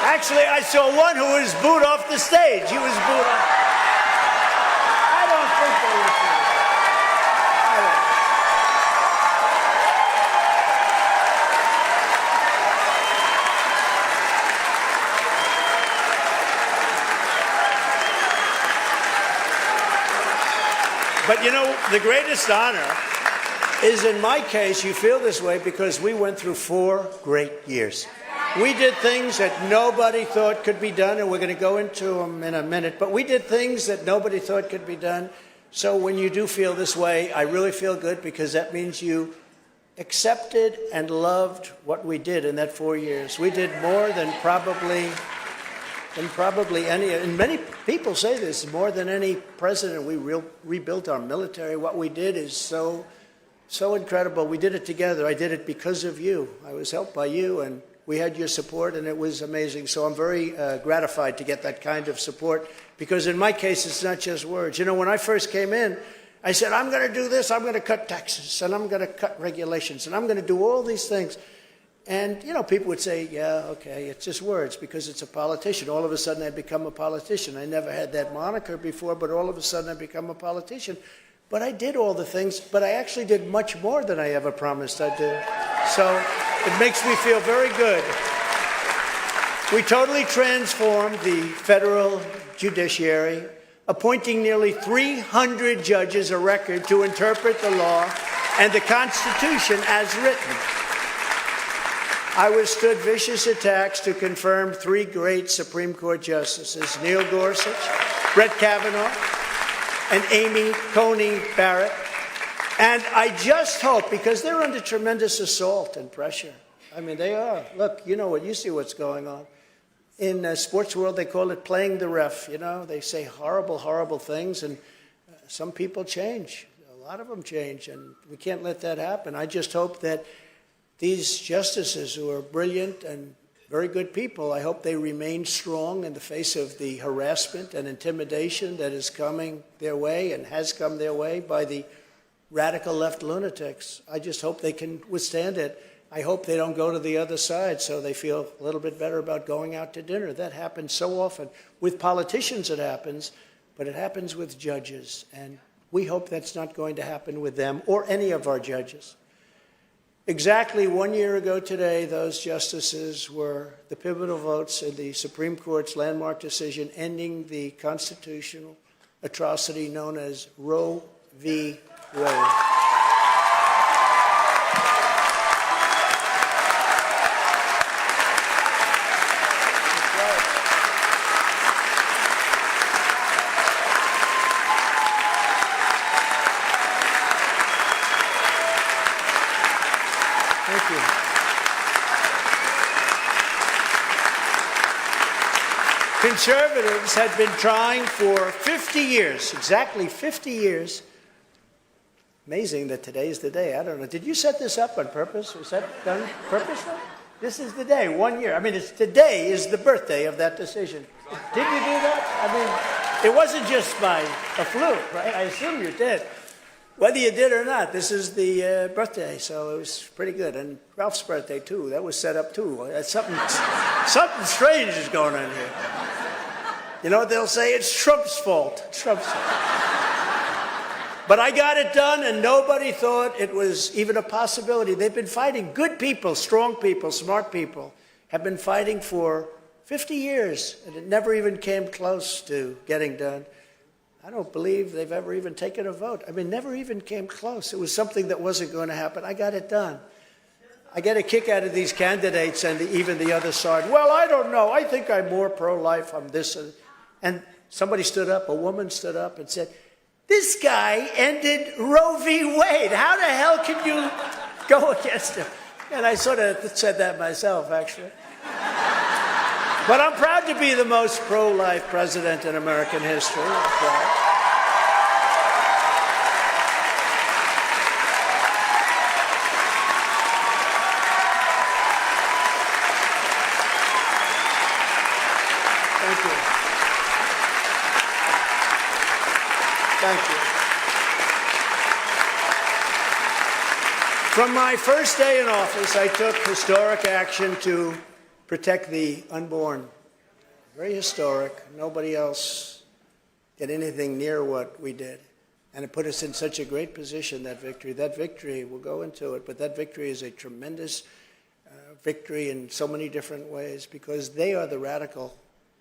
Actually, I saw one who was booed off the stage. He was booed off. I don't think they were treated. But you know, the greatest honor is, in my case, you feel this way because we went through 4 great years. We did things that nobody thought could be done, and we're going to go into them in a minute, but we did things that nobody thought could be done. So when you do feel this way, I really feel good because that means you accepted and loved what we did in that 4 years. We did more than probably any, and many people say this, more than any president. We rebuilt our military. What we did is so incredible. We did it together. I did it because of you. I was helped by you, and we had your support, and it was amazing. So I'm very gratified to get that kind of support because in my case, it's not just words. You know, when I first came in, I said, I'm going to do this. I'm going to cut taxes, and I'm going to cut regulations, and I'm going to do all these things. And, you know, people would say, yeah, okay, it's just words because it's a politician. All of a sudden, I become a politician. I never had that moniker before, but all of a sudden, I become a politician. But I did all the things, but I actually did much more than I ever promised I'd do. So it makes me feel very good. We totally transformed the federal judiciary, appointing nearly 300 judges, a record, to interpret the law and the Constitution as written. I withstood vicious attacks to confirm 3 great Supreme Court justices, Neil Gorsuch, Brett Kavanaugh, and Amy Coney Barrett. And I just hope, because they're under tremendous assault and pressure. I mean, they are. Look, you know what? You see what's going on. In the sports world, they call it playing the ref. You know, they say horrible, horrible things, and some people change. A lot of them change, and we can't let that happen. I just hope that these justices who are brilliant and very good people, I hope they remain strong in the face of the harassment and intimidation that is coming their way and has come their way by the radical left lunatics. I just hope they can withstand it. I hope they don't go to the other side so they feel a little bit better about going out to dinner. That happens so often. With politicians it happens, but it happens with judges. And we hope that's not going to happen with them or any of our judges. Exactly 1 year ago today, those justices were the pivotal votes in the Supreme Court's landmark decision ending the constitutional atrocity known as Roe v. Wade. Conservatives had been trying for 50 years, exactly 50 years. Amazing that today is the day. I don't know. Did you set this up on purpose? Was that done purposely? This is the day, 1 year. I mean, today is the birthday of that decision. Did you do that? I mean, it wasn't just by a fluke, right? I assume you did. Whether you did or not, this is the birthday, so it was pretty good. And Ralph's birthday, too. That was set up, too. Something strange is going on here. You know what they'll say? It's Trump's fault. It's Trump's fault. But I got it done, and nobody thought it was even a possibility. They've been fighting. Good people, strong people, smart people have been fighting for 50 years, and it never even came close to getting done. I don't believe they've ever even taken a vote. I mean, never even came close. It was something that wasn't going to happen. I got it done. I get a kick out of these candidates and even the other side. Well, I don't know. I think I'm more pro-life. I'm this. And somebody stood up, a woman stood up and said, this guy ended Roe v. Wade. How the hell can you go against him? And I sort of said that myself, actually. But I'm proud to be the most pro-life president in American history. Thank you. Thank you. From my first day in office, I took historic action to protect the unborn. Very historic. Nobody else did anything near what we did. And it put us in such a great position, that victory. That victory, we'll go into it, but that victory is a tremendous victory in so many different ways, because they are the radical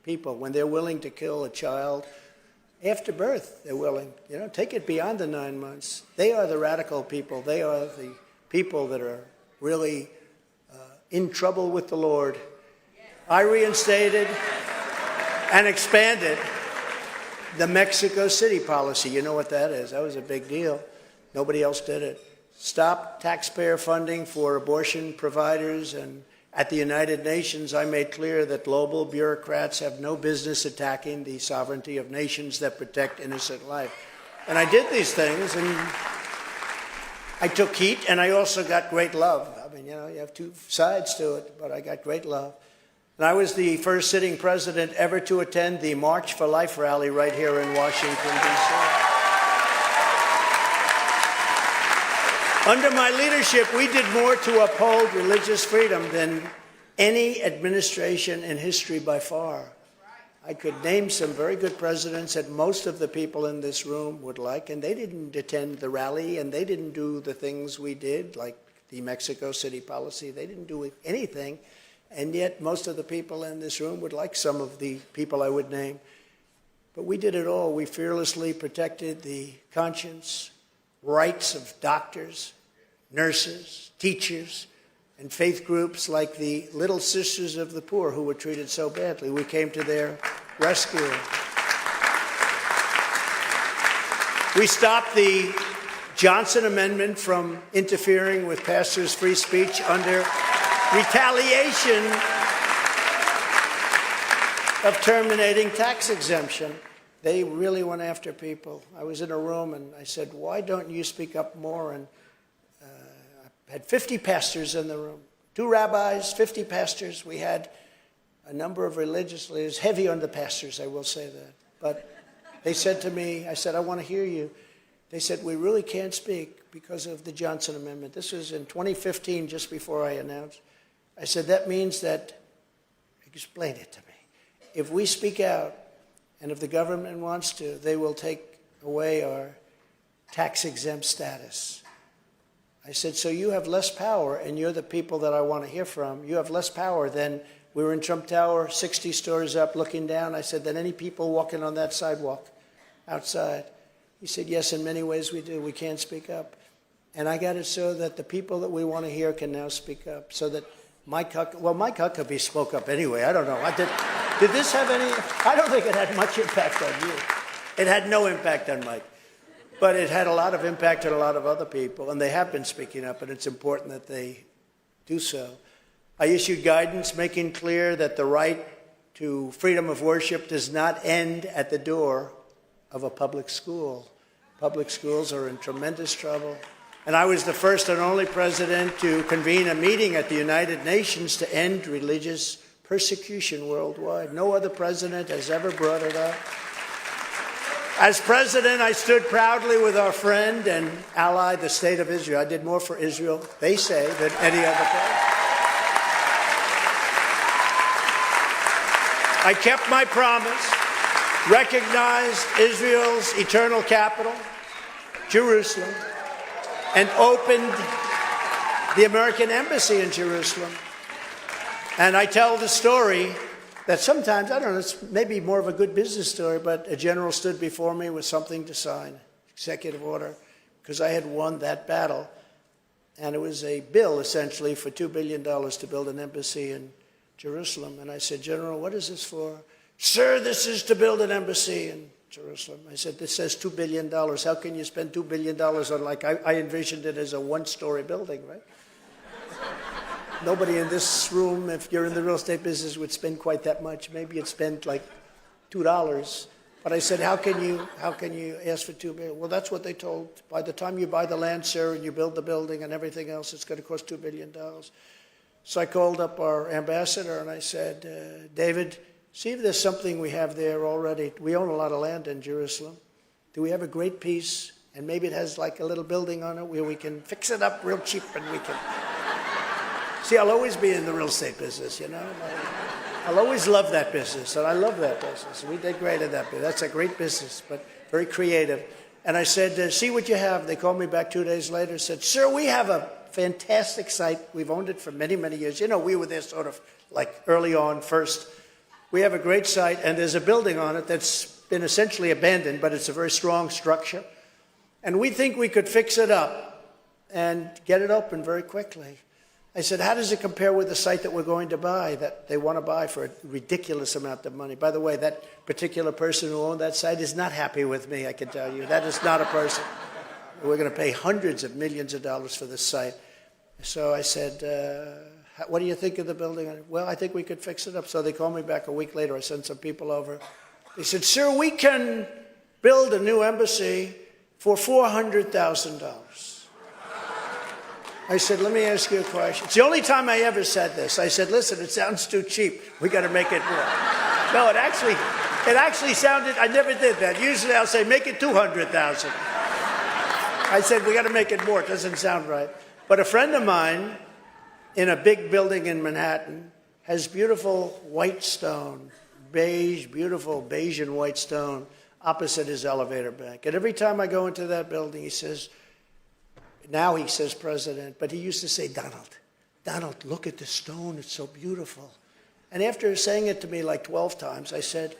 people. When they're willing to kill a child after birth, they're willing. You know, take it beyond the 9 months. They are the radical people. They are the people that are really in trouble with the Lord. I reinstated and expanded the Mexico City policy. You know what that is. That was a big deal. Nobody else did it. Stop taxpayer funding for abortion providers. And at the United Nations, I made clear that global bureaucrats have no business attacking the sovereignty of nations that protect innocent life. And I did these things, and I took heat, and I also got great love. I mean, you know, you have two sides to it, but I got great love. And I was the first sitting president ever to attend the March for Life rally right here in Washington, D.C. Under my leadership, we did more to uphold religious freedom than any administration in history by far. I could name some very good presidents that most of the people in this room would like, and they didn't attend the rally, and they didn't do the things we did, like the Mexico City policy. They didn't do anything, and yet most of the people in this room would like some of the people I would name. But we did it all. We fearlessly protected the conscience, rights of doctors, nurses, teachers, and faith groups like the Little Sisters of the Poor, who were treated so badly. We came to their rescue. We stopped the Johnson Amendment from interfering with pastors' free speech under retaliation of terminating tax exemption. They really went after people. I was in a room and I said, why don't you speak up more? And I had 50 pastors in the room, 2 rabbis, 50 pastors. We had a number of religious leaders, heavy on the pastors, I will say that. But they said to me, I said, I want to hear you. They said, we really can't speak because of the Johnson Amendment. This was in 2015, just before I announced. I said, that means that, explain it to me. If we speak out, and if the government wants to, they will take away our tax-exempt status. I said, so you have less power, and you're the people that I want to hear from. You have less power than, we were in Trump Tower, 60 stories up, looking down. I said, than any people walking on that sidewalk outside. He said, yes, in many ways we do. We can't speak up. And I got it so that the people that we want to hear can now speak up, so that Mike Huckabee spoke up anyway. I don't know. Did this have any? I don't think it had much impact on you. It had no impact on Mike. But it had a lot of impact on a lot of other people, and they have been speaking up, and it's important that they do so. I issued guidance making clear that the right to freedom of worship does not end at the door of a public school. Public schools are in tremendous trouble. And I was the first and only president to convene a meeting at the United Nations to end religious persecution worldwide. No other president has ever brought it up. As president, I stood proudly with our friend and ally, the State of Israel. I did more for Israel, they say, than any other place. I kept my promise, recognized Israel's eternal capital, Jerusalem, and opened the American embassy in Jerusalem. And I tell the story that sometimes, I don't know, it's maybe more of a good business story, but a general stood before me with something to sign, executive order, because I had won that battle. And it was a bill, essentially, for $2 billion to build an embassy in Jerusalem. And I said, General, what is this for? Sir, this is to build an embassy in Jerusalem. I said, this says $2 billion. How can you spend $2 billion on, like, I envisioned it as a one-story building, right? Nobody in this room, if you're in the real estate business, would spend quite that much. Maybe you'd spend like $2. But I said, how can you ask for $2 billion? Well, that's what they told. By the time you buy the land, sir, and you build the building and everything else, it's going to cost $2 billion. So I called up our ambassador and I said, David, see if there's something we have there already. We own a lot of land in Jerusalem. Do we have a great piece? And maybe it has like a little building on it where we can fix it up real cheap and we can... See, I'll always be in the real estate business, you know. I'll always love that business, and I love that business. We did great at that business. That's a great business, but very creative. And I said, see what you have. They called me back 2 days later and said, sir, we have a fantastic site. We've owned it for many, many years. You know, we were there sort of like early on first. We have a great site, and there's a building on it that's been essentially abandoned, but it's a very strong structure. And we think we could fix it up and get it open very quickly. I said, how does it compare with the site that we're going to buy, that they want to buy for a ridiculous amount of money? By the way, that particular person who owned that site is not happy with me, I can tell you. That is not a person. We're going to pay hundreds of millions of dollars for this site. So I said, what do you think of the building? Well, I think we could fix it up. So they called me back a week later. I sent some people over. They said, sir, we can build a new embassy for $400,000. I said, let me ask you a question. It's the only time I ever said this. I said, listen, it sounds too cheap. We got to make it more. No, it actually sounded, I never did that. Usually I'll say, make it $200,000. I said, we got to make it more. It doesn't sound right. But a friend of mine in a big building in Manhattan has beautiful white stone, beautiful beige and white stone opposite his elevator bank. And every time I go into that building, he says, now he says President, but he used to say, Donald, look at the stone. It's so beautiful. And after saying it to me like 12 times, I said,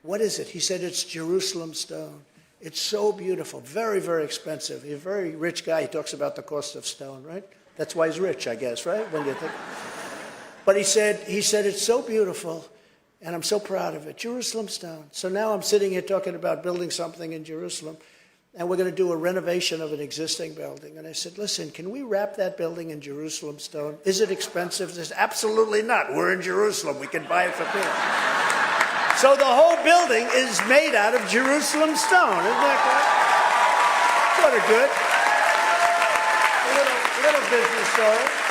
what is it? He said, it's Jerusalem stone. It's so beautiful, very, very expensive. He's a very rich guy. He talks about the cost of stone, right? That's why he's rich, I guess, right? When you think. But he said, it's so beautiful, and I'm so proud of it. Jerusalem stone. So now I'm sitting here talking about building something in Jerusalem, and we're going to do a renovation of an existing building. And I said, listen, can we wrap that building in Jerusalem stone? Is it expensive? They said, absolutely not. We're in Jerusalem. We can buy it for free. So the whole building is made out of Jerusalem stone. Isn't that great? Sort of good. A little business story.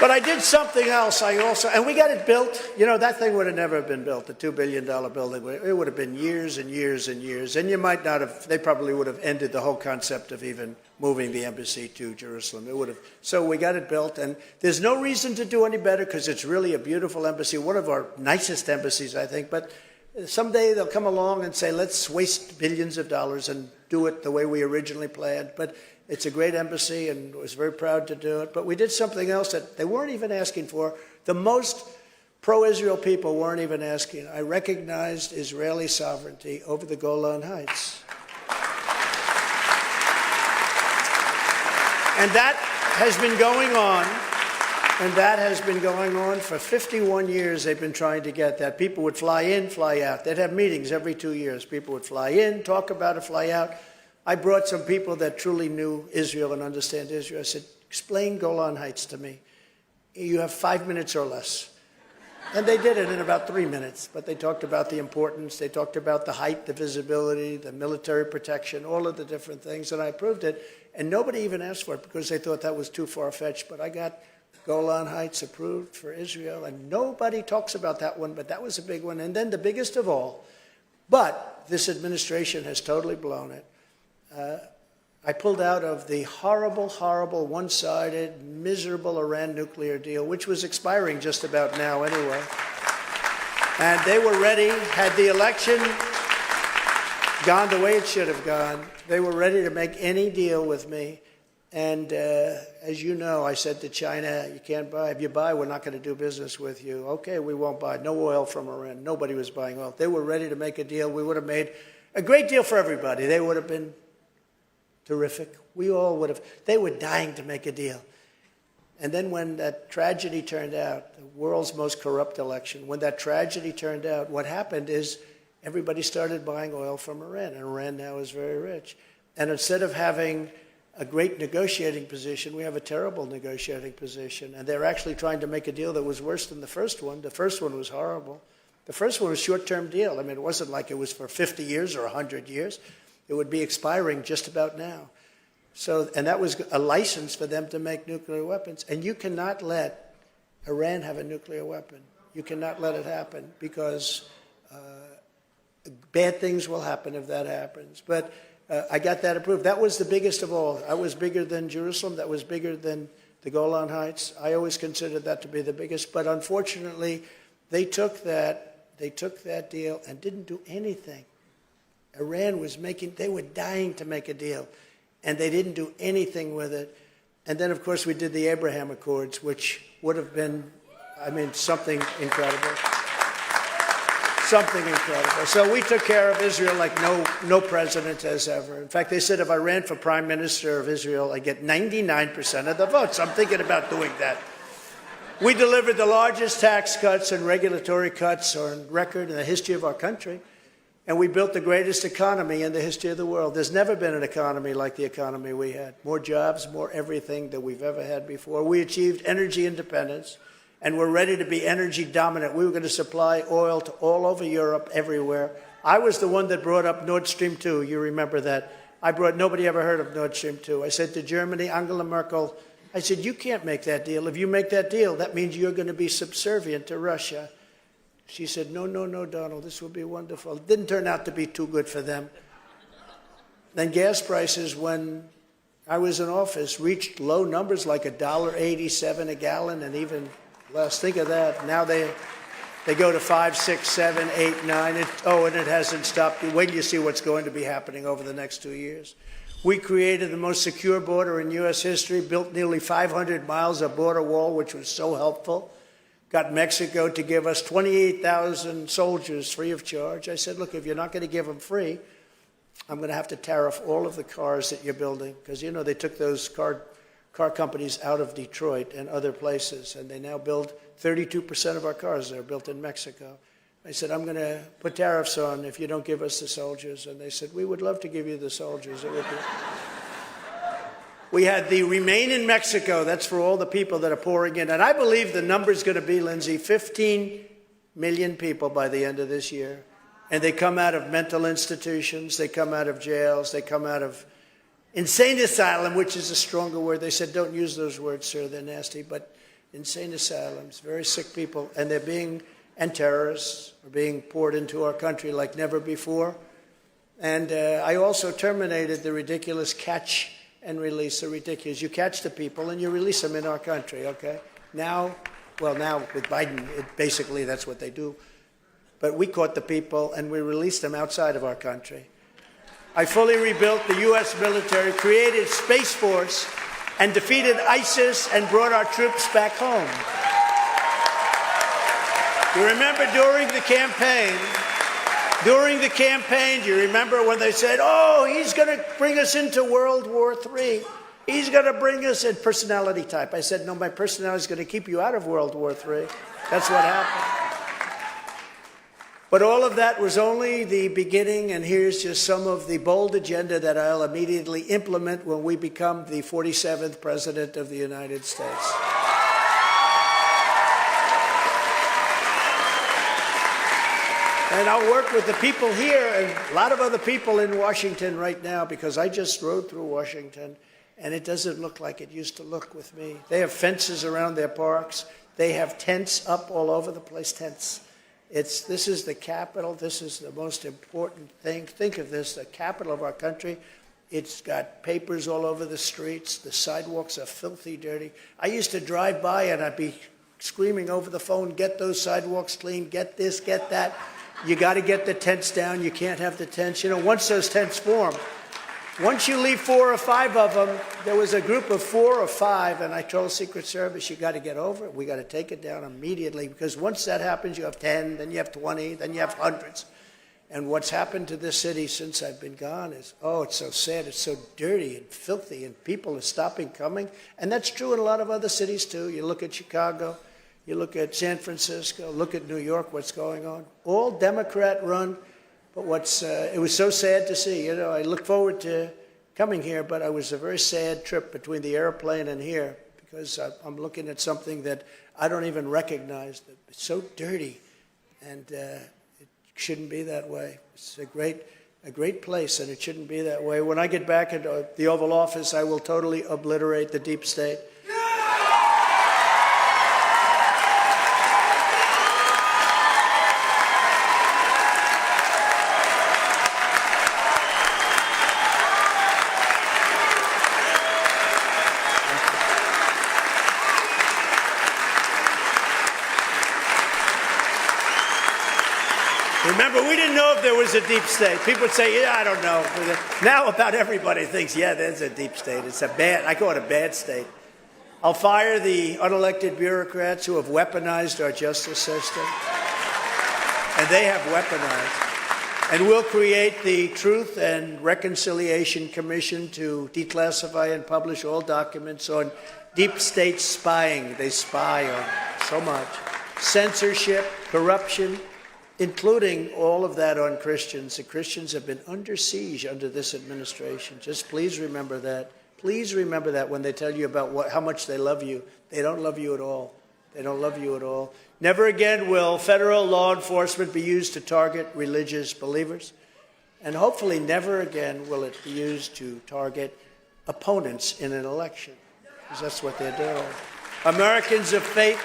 But I did something else. And we got it built. You know, that thing would have never been built, the $2 billion building. It would have been years and years and years. And you might not have, they probably would have ended the whole concept of even moving the embassy to Jerusalem. It would have. So we got it built. And there's no reason to do any better because it's really a beautiful embassy, one of our nicest embassies, I think. But someday they'll come along and say, let's waste billions of dollars and do it the way we originally planned. But it's a great embassy, and was very proud to do it. But we did something else that they weren't even asking for. The most pro-Israel people weren't even asking. I recognized Israeli sovereignty over the Golan Heights. And that has been going on. And that has been going on for 51 years. They've been trying to get that. People would fly in, fly out. They'd have meetings every 2 years. People would fly in, talk about it, fly out. I brought some people that truly knew Israel and understand Israel. I said, explain Golan Heights to me. You have 5 minutes or less. And they did it in about 3 minutes. But they talked about the importance. They talked about the height, the visibility, the military protection, all of the different things. And I approved it. And nobody even asked for it because they thought that was too far-fetched. But I got Golan Heights approved for Israel. And nobody talks about that one, but that was a big one. And then the biggest of all, but this administration has totally blown it. I pulled out of the horrible, horrible, one-sided, miserable Iran nuclear deal, which was expiring just about now anyway. And they were ready, had the election gone the way it should have gone, they were ready to make any deal with me. And as you know, I said to China, you can't buy. If you buy, we're not going to do business with you. Okay, we won't buy. No oil from Iran. Nobody was buying oil. They were ready to make a deal. We would have made a great deal for everybody. They would have been terrific. We all would have, they were dying to make a deal. And then when that tragedy turned out, the world's most corrupt election, when that tragedy turned out, what happened is everybody started buying oil from Iran, and Iran now is very rich. And instead of having a great negotiating position, we have a terrible negotiating position. And they're actually trying to make a deal that was worse than the first one. The first one was horrible. The first one was a short-term deal. I mean, it wasn't like it was for 50 years or 100 years. It would be expiring just about now. So, and that was a license for them to make nuclear weapons. And you cannot let Iran have a nuclear weapon. You cannot let it happen because bad things will happen if that happens. But I got that approved. That was the biggest of all. That was bigger than Jerusalem. That was bigger than the Golan Heights. I always considered that to be the biggest. But unfortunately, they took that deal and didn't do anything. Iran was they were dying to make a deal, and they didn't do anything with it. And then, of course, we did the Abraham Accords, which would have been, I mean, something incredible. Something incredible. So we took care of Israel like no president has ever. In fact, they said if I ran for prime minister of Israel, I'd get 99% of the votes. I'm thinking about doing that. We delivered the largest tax cuts and regulatory cuts on record in the history of our country. And we built the greatest economy in the history of the world. There's never been an economy like the economy we had. More jobs, more everything that we've ever had before. We achieved energy independence, and we're ready to be energy dominant. We were going to supply oil to all over Europe, everywhere. I was the one that brought up Nord Stream 2. You remember that. Nobody ever heard of Nord Stream 2. I said to Germany, Angela Merkel, I said, you can't make that deal. If you make that deal, that means you're going to be subservient to Russia. She said, no, Donald, this will be wonderful. It didn't turn out to be too good for them. Then gas prices, when I was in office, reached low numbers like $1.87 a gallon and even less. Think of that. Now they go to 5, 6, 7, 8, 9. And it hasn't stopped. Wait till you see what's going to be happening over the next 2 years. We created the most secure border in U.S. history, built nearly 500 miles of border wall, which was so helpful. Got Mexico to give us 28,000 soldiers free of charge. I said, look, if you're not going to give them free, I'm going to have to tariff all of the cars that you're building. Because, you know, they took those car companies out of Detroit and other places, and they now build 32% of our cars that are built in Mexico. I said, I'm going to put tariffs on if you don't give us the soldiers. And they said, we would love to give you the soldiers. It would be... We had the Remain in Mexico. That's for all the people that are pouring in. And I believe the number is going to be, Lindsay, 15 million people by the end of this year. And they come out of mental institutions. They come out of jails. They come out of insane asylum, which is a stronger word. They said, don't use those words, sir. They're nasty. But insane asylums, very sick people. And terrorists are being poured into our country like never before. And I also terminated the ridiculous catch and release. The ridiculous. You catch the people and you release them in our country, okay? Now with Biden, basically that's what they do. But we caught the people and we released them outside of our country. I fully rebuilt the U.S. military, created Space Force, and defeated ISIS and brought our troops back home. You remember during the campaign, do you remember when they said, oh, he's going to bring us into World War III. He's going to bring us in personality type. I said, no, my personality is going to keep you out of World War III. That's what happened. But all of that was only the beginning, and here's just some of the bold agenda that I'll immediately implement when we become the 47th President of the United States. And I'll work with the people here and a lot of other people in Washington right now, because I just rode through Washington, and it doesn't look like it used to look with me. They have fences around their parks. They have tents up all over the place, tents. This is the capital. This is the most important thing. Think of this, the capital of our country. It's got papers all over the streets. The sidewalks are filthy dirty. I used to drive by and I'd be screaming over the phone, get those sidewalks clean, get this, get that. You got to get the tents down. You can't have the tents. You know, once those tents form, once you leave 4 or 5 of them, there was a group of 4 or 5, and I told Secret Service, you got to get over it. We got to take it down immediately, because once that happens, you have 10, then you have 20, then you have hundreds. And what's happened to this city since I've been gone is, it's so sad. It's so dirty and filthy, and people are stopping coming. And that's true in a lot of other cities, too. You look at Chicago, you look at San Francisco, look at New York, what's going on. All Democrat-run. But it was so sad to see. I look forward to coming here, but it was a very sad trip between the airplane and here because I'm looking at something that I don't even recognize. It's so dirty, and it shouldn't be that way. It's a great place, and it shouldn't be that way. When I get back into the Oval Office, I will totally obliterate the deep state. Remember, we didn't know if there was a deep state. People would say, I don't know. Now about everybody thinks, there's a deep state. I call it a bad state. I'll fire the unelected bureaucrats who have weaponized our justice system. And they have weaponized. And we'll create the Truth and Reconciliation Commission to declassify and publish all documents on deep state spying. They spy on so much. Censorship, corruption, including all of that on Christians. The Christians have been under siege under this administration. Just please remember that. Please remember that when they tell you about how much they love you. They don't love you at all. They don't love you at all. Never again will federal law enforcement be used to target religious believers. And hopefully never again will it be used to target opponents in an election. Because that's what they're doing. Americans of faith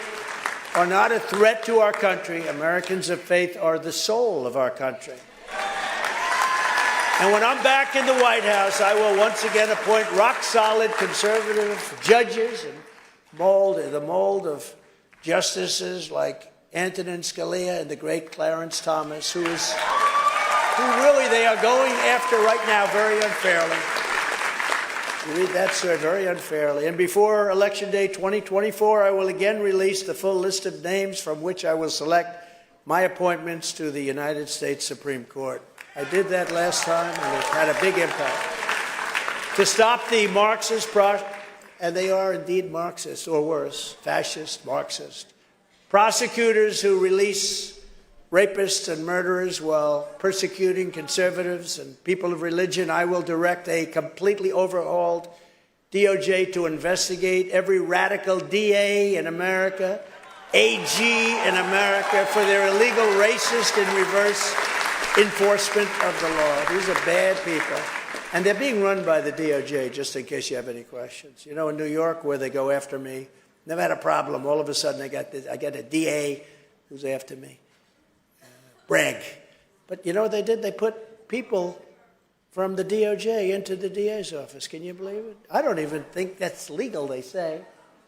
are not a threat to our country. Americans of faith are the soul of our country. And when I'm back in the White House, I will once again appoint rock-solid conservative judges and the mold of justices like Antonin Scalia and the great Clarence Thomas, who really they are going after right now very unfairly. You read that, sir, very unfairly. And before Election Day 2024, I will again release the full list of names from which I will select my appointments to the United States Supreme Court. I did that last time, and it had a big impact. To stop the Marxist, and they are indeed Marxist, or worse, fascist, Marxist, prosecutors who release rapists and murderers while persecuting conservatives and people of religion, I will direct a completely overhauled DOJ to investigate every radical DA in America, AG in America, for their illegal racist and reverse enforcement of the law. These are bad people. And they're being run by the DOJ, just in case you have any questions. In New York, where they go after me, never had a problem. All of a sudden, I get a DA who's after me. Brag. But you know what they did? They put people from the DOJ into the DA's office. Can you believe it? I don't even think that's legal, they say.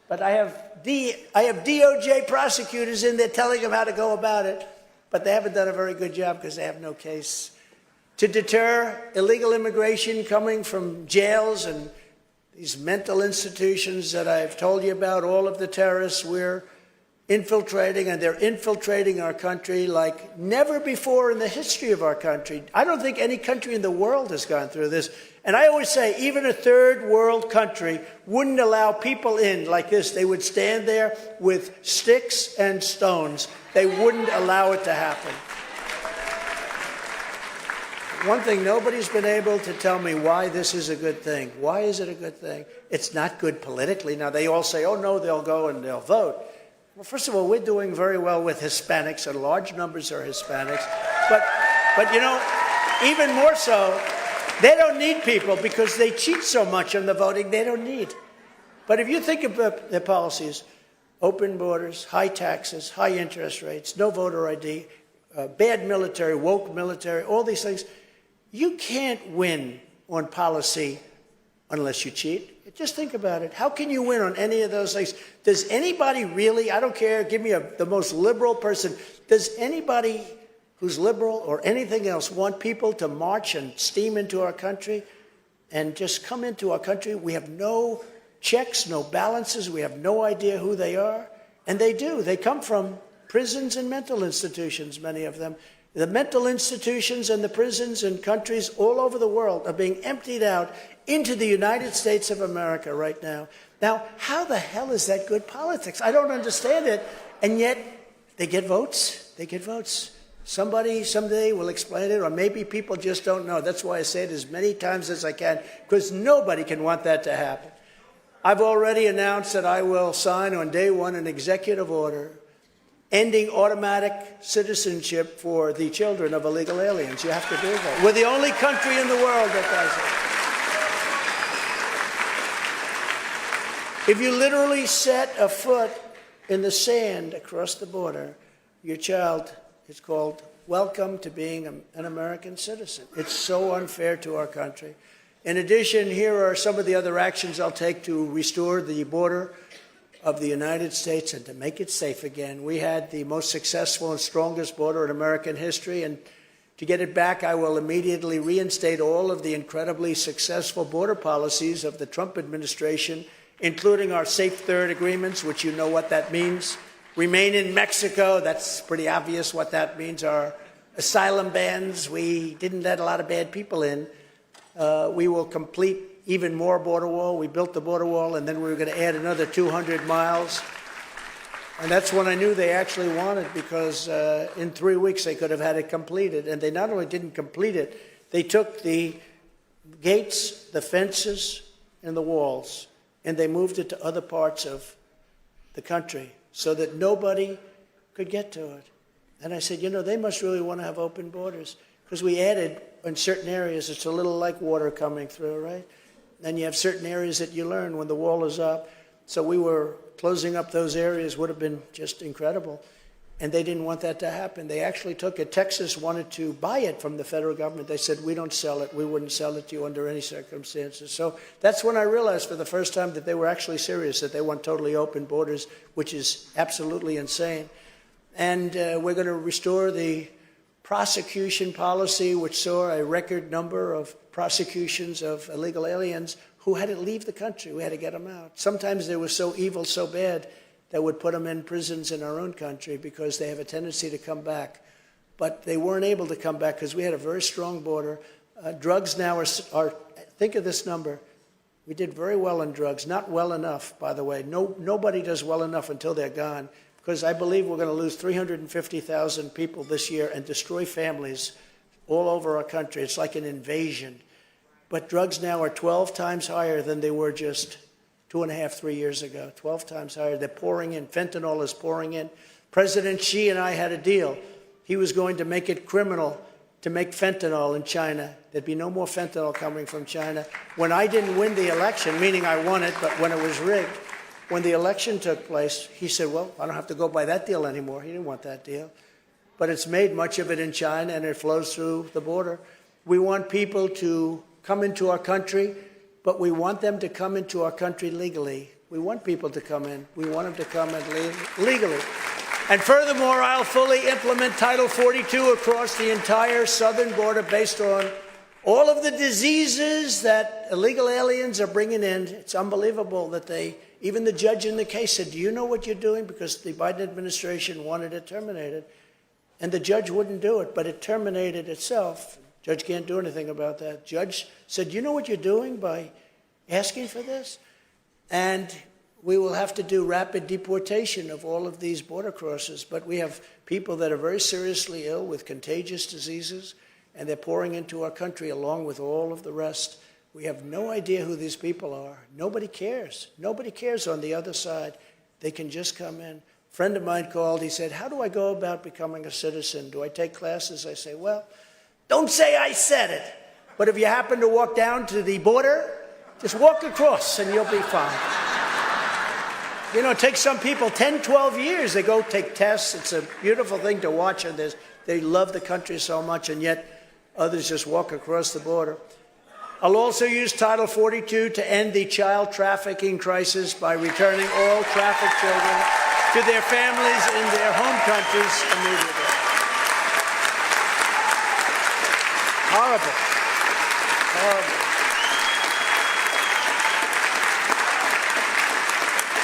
But I have DOJ prosecutors in there telling them how to go about it. But they haven't done a very good job because they have no case. To deter illegal immigration coming from jails and these mental institutions that I've told you about, all of the terrorists we're infiltrating, and they're infiltrating our country like never before in the history of our country. I don't think any country in the world has gone through this. And I always say, even a third world country wouldn't allow people in like this. They would stand there with sticks and stones. They wouldn't allow it to happen. One thing, nobody's been able to tell me why this is a good thing. Why is it a good thing? It's not good politically. Now, they all say, oh, no, they'll go and they'll vote. Well, first of all, we're doing very well with Hispanics, and large numbers are Hispanics. But even more so, they don't need people because they cheat so much on the voting, they don't need. But if you think about their policies, open borders, high taxes, high interest rates, no voter ID, bad military, woke military, all these things, you can't win on policy unless you cheat. Just think about it. How can you win on any of those things? Does anybody really, I don't care, give me the most liberal person, does anybody who's liberal or anything else want people to march and steam into our country and just come into our country? We have no checks, no balances. We have no idea who they are. And they do. They come from prisons and mental institutions, many of them. The mental institutions and the prisons in countries all over the world are being emptied out into the United States of America right now. Now, how the hell is that good politics? I don't understand it. And yet, they get votes. They get votes. Somebody someday will explain it, or maybe people just don't know. That's why I say it as many times as I can, because nobody can want that to happen. I've already announced that I will sign on day one an executive order ending automatic citizenship for the children of illegal aliens. You have to do that. We're the only country in the world that does it. If you literally set a foot in the sand across the border, your child is called welcome to being an American citizen. It's so unfair to our country. In addition, here are some of the other actions I'll take to restore the border of the United States and to make it safe again. We had the most successful and strongest border in American history, and to get it back, I will immediately reinstate all of the incredibly successful border policies of the Trump administration, including our Safe Third agreements, which you know what that means. Remain in Mexico, that's pretty obvious what that means. Our asylum bans, we didn't let a lot of bad people in. We will complete even more border wall. We built the border wall, and then we were going to add another 200 miles. And that's when I knew they actually wanted, because in 3 weeks they could have had it completed. And they not only didn't complete it, they took the gates, the fences, and the walls, and they moved it to other parts of the country so that nobody could get to it. And I said, you know, they must really want to have open borders, because we added in certain areas, it's a little like water coming through, right? And you have certain areas that you learn when the wall is up. So we were closing up those areas, would have been just incredible. And they didn't want that to happen. They actually took it. Texas wanted to buy it from the federal government. They said, we don't sell it. We wouldn't sell it to you under any circumstances. So that's when I realized for the first time that they were actually serious, that they want totally open borders, which is absolutely insane. And we're going to restore the prosecution policy, which saw a record number of prosecutions of illegal aliens who had to leave the country. We had to get them out. Sometimes they were so evil, so bad, that would put them in prisons in our own country because they have a tendency to come back. But they weren't able to come back because we had a very strong border. Drugs now are, think of this number. We did very well in drugs. Not well enough, by the way. Nobody does well enough until they're gone, because I believe we're going to lose 350,000 people this year and destroy families all over our country. It's like an invasion. But drugs now are 12 times higher than they were just 2.5, 3 years ago. 12 times higher. They're pouring in. Fentanyl is pouring in. President Xi and I had a deal. He was going to make it criminal to make fentanyl in China. There'd be no more fentanyl coming from China. When I didn't win the election, meaning I won it, but when it was rigged, when the election took place, he said, well, I don't have to go by that deal anymore. He didn't want that deal. But it's made much of it in China, and it flows through the border. We want people to come into our country, but we want them to come into our country legally. We want people to come in. We want them to come in legally. And furthermore, I'll fully implement Title 42 across the entire southern border based on all of the diseases that illegal aliens are bringing in. It's unbelievable that even the judge in the case said, do you know what you're doing? Because the Biden administration wanted it terminated. And the judge wouldn't do it, but it terminated itself. Judge can't do anything about that. Judge said, you know what you're doing by asking for this? And we will have to do rapid deportation of all of these border crossers. But we have people that are very seriously ill with contagious diseases, and they're pouring into our country along with all of the rest. We have no idea who these people are. Nobody cares. Nobody cares on the other side. They can just come in. A friend of mine called. He said, how do I go about becoming a citizen? Do I take classes? I say, well, don't say I said it. But if you happen to walk down to the border, just walk across and you'll be fine. You know, it takes some people 10, 12 years. They go take tests. It's a beautiful thing to watch. And they love the country so much, and yet others just walk across the border. I'll also use Title 42 to end the child trafficking crisis by returning all trafficked children to their families in their home countries immediately. Horrible. Horrible.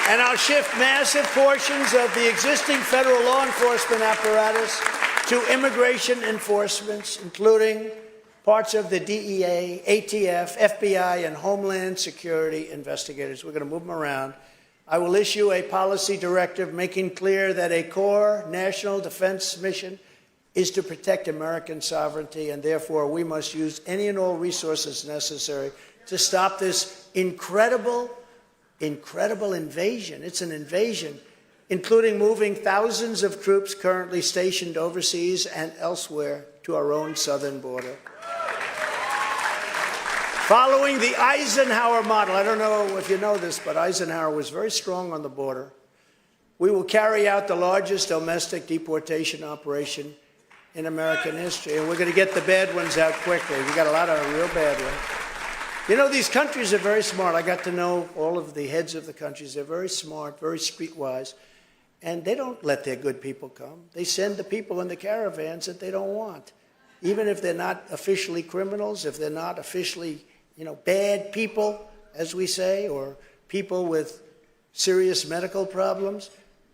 And I'll shift massive portions of the existing federal law enforcement apparatus to immigration enforcements, including parts of the DEA, ATF, FBI, and Homeland Security investigators. We're going to move them around. I will issue a policy directive making clear that a core national defense mission is to protect American sovereignty, and therefore we must use any and all resources necessary to stop this incredible invasion. It's an invasion, including moving thousands of troops currently stationed overseas and elsewhere to our own southern border. Following the Eisenhower model, I don't know if you know this, but Eisenhower was very strong on the border. We will carry out the largest domestic deportation operation in American history, and we're going to get the bad ones out quickly. We got a lot of real bad ones. You know, these countries are very smart. I got to know all of the heads of the countries. They're very smart, very streetwise, and they don't let their good people come. They send the people in the caravans that they don't want, even if they're not officially criminals, if they're not officially bad people, as we say, or people with serious medical problems.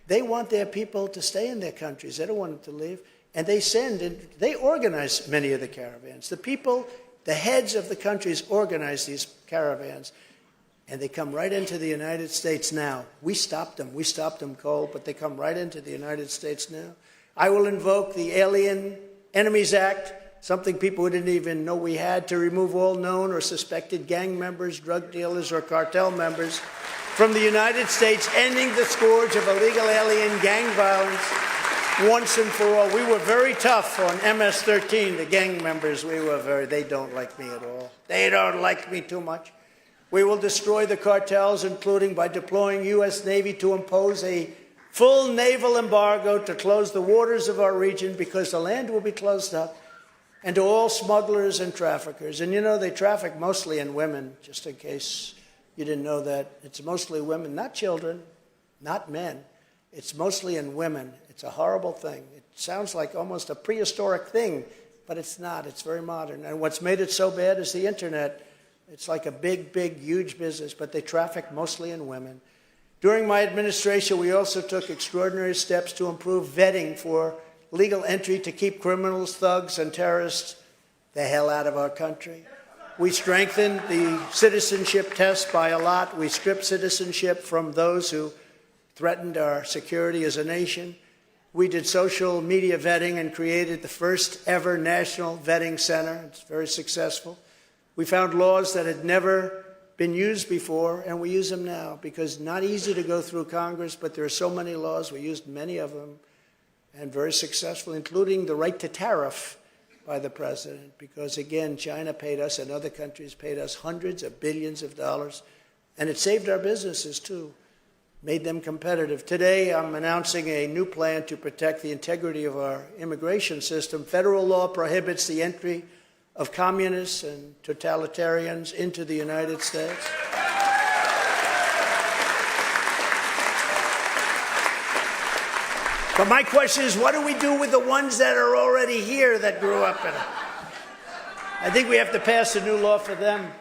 They want their people to stay in their countries. They don't want them to leave. And they organize many of the caravans. The people, the heads of the countries organize these caravans, and they come right into the United States now. We stopped them. We stopped them cold, but they come right into the United States now. I will invoke the Alien Enemies Act, something people didn't even know we had, to remove all known or suspected gang members, drug dealers, or cartel members from the United States, ending the scourge of illegal alien gang violence once and for all. We were very tough on MS-13, the gang members. They don't like me at all. They don't like me too much. We will destroy the cartels, including by deploying U.S. Navy to impose a full naval embargo to close the waters of our region, because the land will be closed up, and to all smugglers and traffickers. And they traffic mostly in women, just in case you didn't know that. It's mostly women, not children, not men. It's mostly in women. It's a horrible thing. It sounds like almost a prehistoric thing, but it's not. It's very modern. And what's made it so bad is the internet. It's like a big, huge business, but they traffic mostly in women. During my administration, we also took extraordinary steps to improve vetting for legal entry to keep criminals, thugs, and terrorists the hell out of our country. We strengthened the citizenship test by a lot. We stripped citizenship from those who threatened our security as a nation. We did social media vetting and created the first ever national vetting center. It's very successful. We found laws that had never been used before, and we use them now, because not easy to go through Congress, but there are so many laws. We used many of them, and very successful, including the right to tariff by the president, because, again, China paid us and other countries paid us hundreds of billions of dollars, and it saved our businesses, too, made them competitive. Today, I'm announcing a new plan to protect the integrity of our immigration system. Federal law prohibits the entry of communists and totalitarians into the United States. But my question is, what do we do with the ones that are already here that grew up in it? I think we have to pass a new law for them.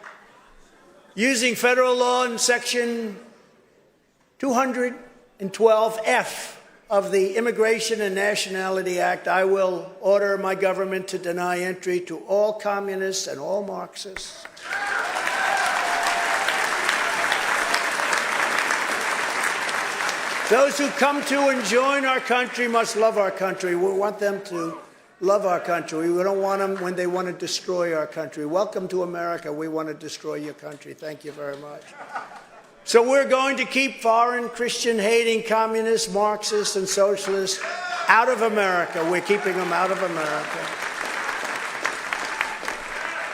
Using federal law in Section 212F of the Immigration and Nationality Act, I will order my government to deny entry to all communists and all Marxists. Those who come to and join our country must love our country. We want them to love our country. We don't want them when they want to destroy our country. Welcome to America. We want to destroy your country. Thank you very much. So we're going to keep foreign Christian-hating communists, Marxists, and socialists out of America. We're keeping them out of America.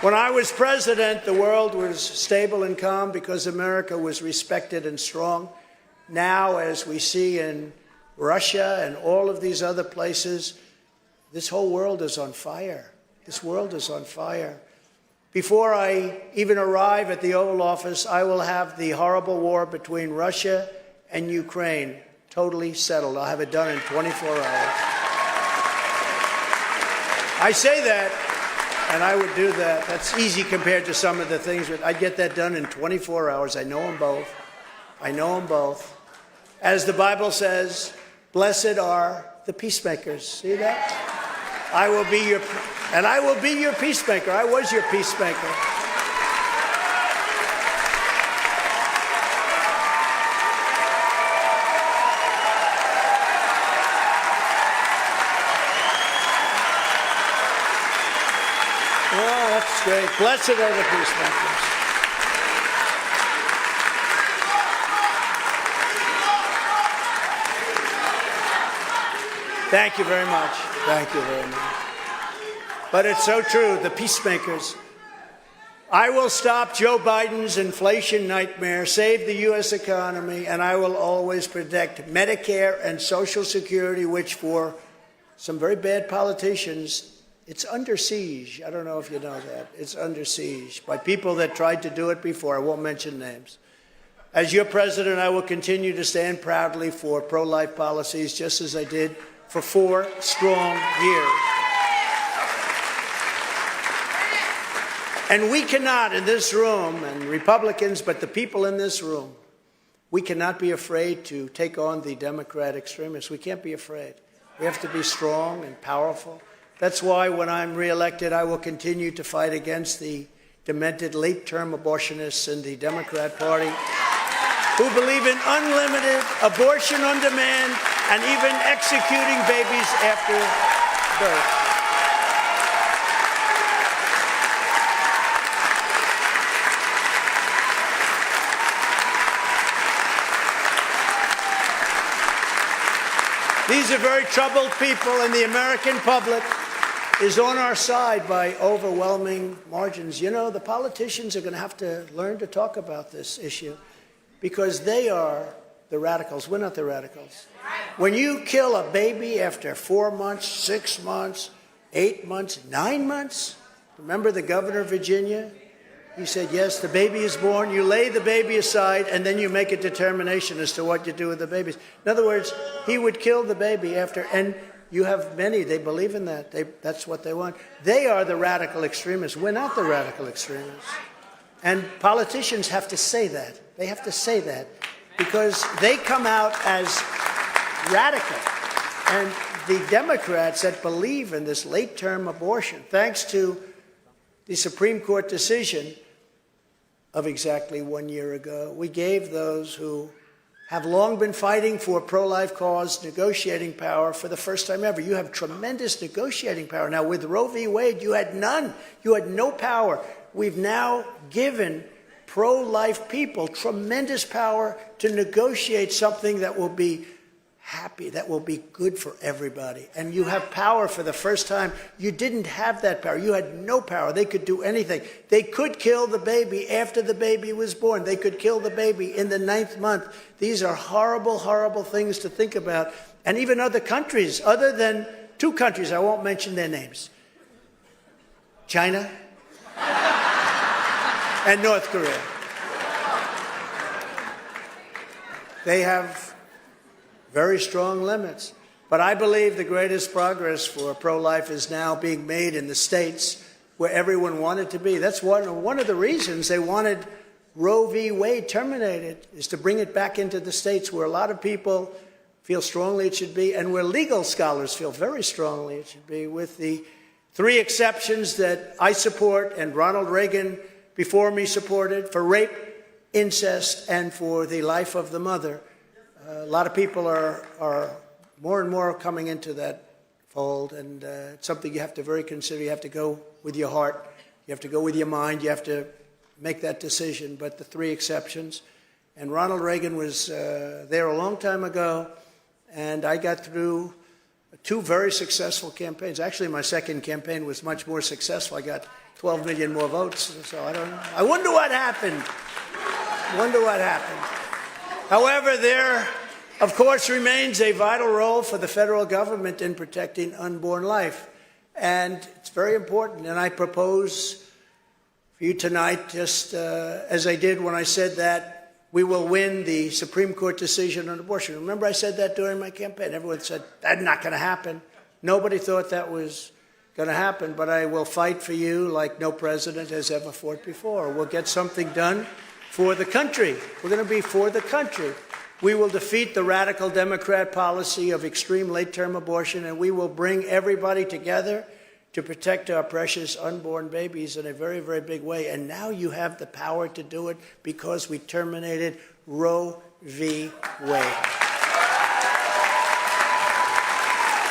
When I was president, the world was stable and calm because America was respected and strong. Now, as we see in Russia and all of these other places, this whole world is on fire. This world is on fire. Before I even arrive at the Oval Office, I will have the horrible war between Russia and Ukraine totally settled. I'll have it done in 24 hours. I say that, and I would do that. That's easy compared to some of the things, but I'd get that done in 24 hours. I know them both. I know them both. As the Bible says, blessed are the peacemakers. See that? I will be your peacemaker. I was your peacemaker. Oh, that's great. Blessed are the peacemakers. Thank you very much. Thank you very much. But it's so true, the peacemakers. I will stop Joe Biden's inflation nightmare, save the U.S. economy, and I will always protect Medicare and Social Security, which for some very bad politicians, it's under siege. I don't know if you know that. It's under siege by people that tried to do it before. I won't mention names. As your president, I will continue to stand proudly for pro-life policies, just as I did for 4 strong years. And we cannot, in this room, and Republicans, but the people in this room, we cannot be afraid to take on the Democrat extremists. We can't be afraid. We have to be strong and powerful. That's why when I'm reelected, I will continue to fight against the demented late-term abortionists in the Democrat Party who believe in unlimited abortion on demand and even executing babies after birth. These are very troubled people, and the American public is on our side by overwhelming margins. You know, the politicians are going to have to learn to talk about this issue because they are the radicals. We're not the radicals. When you kill a baby after 4 months, 6 months, 8 months, 9 months, remember the governor of Virginia? He said, yes, the baby is born, you lay the baby aside, and then you make a determination as to what you do with the babies. In other words, he would kill the baby after, and you have many, they believe in that. That's what they want. They are the radical extremists. We're not the radical extremists. And politicians have to say that. They have to say that because they come out as radical. And the Democrats that believe in this late-term abortion, thanks to the Supreme Court decision of exactly 1 year ago, we gave those who have long been fighting for pro-life cause negotiating power for the first time ever. You have tremendous negotiating power. Now, with Roe v. Wade, you had none. You had no power. We've now given pro-life people tremendous power to negotiate something that will be happy, that will be good for everybody. And you have power for the first time. You didn't have that power. You had no power. They could do anything. They could kill the baby after the baby was born. They could kill the baby in the 9th month. These are horrible, horrible things to think about. And even other countries, other than 2 countries, I won't mention their names, China and North Korea. They have very strong limits. But I believe the greatest progress for pro-life is now being made in the states where everyone wanted to be. That's one of the reasons they wanted Roe v. Wade terminated, is to bring it back into the states where a lot of people feel strongly it should be and where legal scholars feel very strongly it should be, with the 3 exceptions that I support and Ronald Reagan before me supported for rape, incest, and for the life of the mother. A lot of people are more and more coming into that fold, and it's something you have to very consider. You have to go with your heart. You have to go with your mind. You have to make that decision. But the 3 exceptions, and Ronald Reagan was there a long time ago, and I got through 2 very successful campaigns. Actually, my second campaign was much more successful. I got 12 million more votes, so I don't know. I wonder what happened. However, there, of course, remains a vital role for the federal government in protecting unborn life. And it's very important. And I propose for you tonight, just as I did when I said that we will win the Supreme Court decision on abortion. Remember, I said that during my campaign. Everyone said, that's not going to happen. Nobody thought that was going to happen. But I will fight for you like no president has ever fought before. We'll get something done for the country. We're going to be for the country. We will defeat the radical Democrat policy of extreme late-term abortion, and we will bring everybody together to protect our precious unborn babies in a very, very big way. And now you have the power to do it because we terminated Roe v. Wade.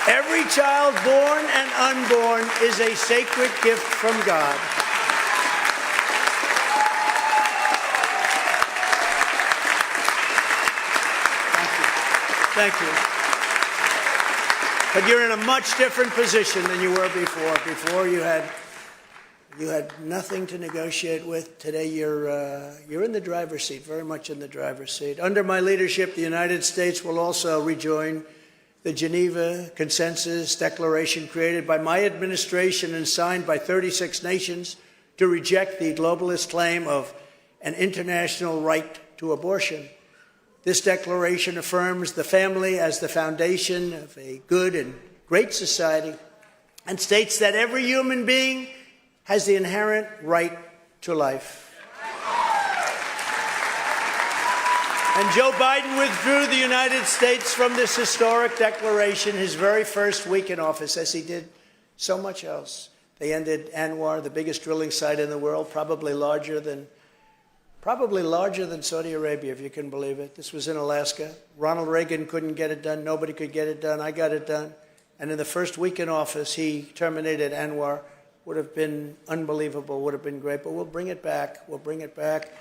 Every child born and unborn is a sacred gift from God. Thank you. But you're in a much different position than you were before. Before you had nothing to negotiate with. Today you're in the driver's seat, very much in the driver's seat. Under my leadership, the United States will also rejoin the Geneva Consensus Declaration created by my administration and signed by 36 nations to reject the globalist claim of an international right to abortion. This declaration affirms the family as the foundation of a good and great society and states that every human being has the inherent right to life. And Joe Biden withdrew the United States from this historic declaration his very first week in office, as he did so much else. They ended Anwar, the biggest drilling site in the world, probably larger than Saudi Arabia, if you can believe it. This was in Alaska. Ronald Reagan couldn't get it done. Nobody could get it done. I got it done. And in the first week in office, he terminated Anwar. Would have been unbelievable, would have been great. But we'll bring it back. We'll bring it back.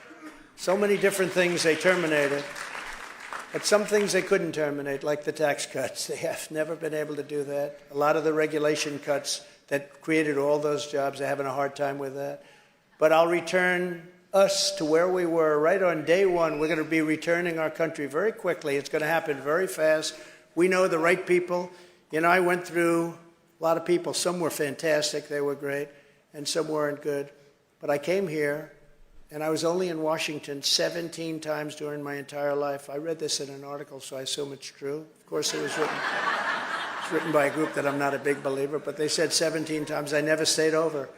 So many different things they terminated. But some things they couldn't terminate, like the tax cuts. They have never been able to do that. A lot of the regulation cuts that created all those jobs, they're having a hard time with that. But I'll return us to where we were right on day one. We're going to be returning our country very quickly. It's going to happen very fast. We know the right people. You know, I went through a lot of people. Some were fantastic. They were great. And some weren't good. But I came here, and I was only in Washington 17 times during my entire life. I read this in an article, so I assume it's true. Of course, it was written by a group that I'm not a big believer, but they said 17 times. I never stayed over.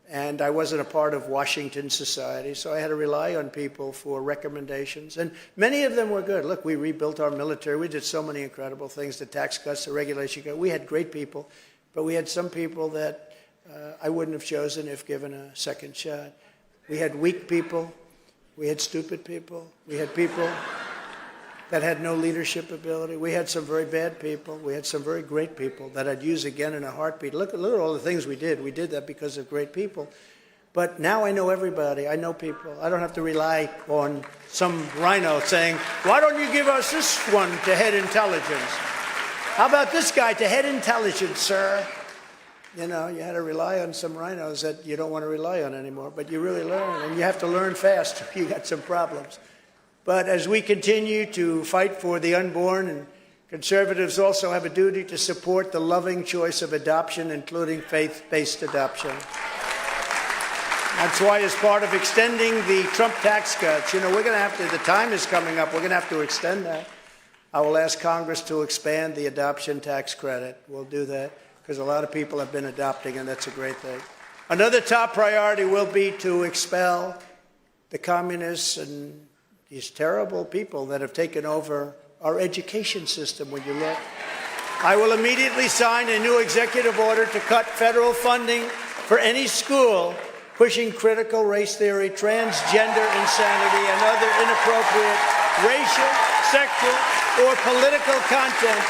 And I wasn't a part of Washington society, so I had to rely on people for recommendations. And many of them were good. Look, we rebuilt our military. We did so many incredible things, the tax cuts, the regulation cuts. We had great people, but we had some people that I wouldn't have chosen if given a second shot. We had weak people. We had stupid people. We had people that had no leadership ability. We had some very bad people. We had some very great people that I'd use again in a heartbeat. Look at all the things we did. We did that because of great people. But now I know everybody. I know people. I don't have to rely on some rhino saying, why don't you give us this one to head intelligence? How about this guy to head intelligence, sir? You know, you had to rely on some rhinos that you don't want to rely on anymore. But you really learn, and you have to learn fast if you got some problems. But as we continue to fight for the unborn, and conservatives also have a duty to support the loving choice of adoption, including faith-based adoption. That's why, as part of extending the Trump tax cuts, you know, we're going to have to, the time is coming up, we're going to have to extend that. I will ask Congress to expand the adoption tax credit. We'll do that because a lot of people have been adopting, and that's a great thing. Another top priority will be to expel the communists and these terrible people that have taken over our education system, when you look. I will immediately sign a new executive order to cut federal funding for any school pushing critical race theory, transgender insanity, and other inappropriate racial, sexual, or political content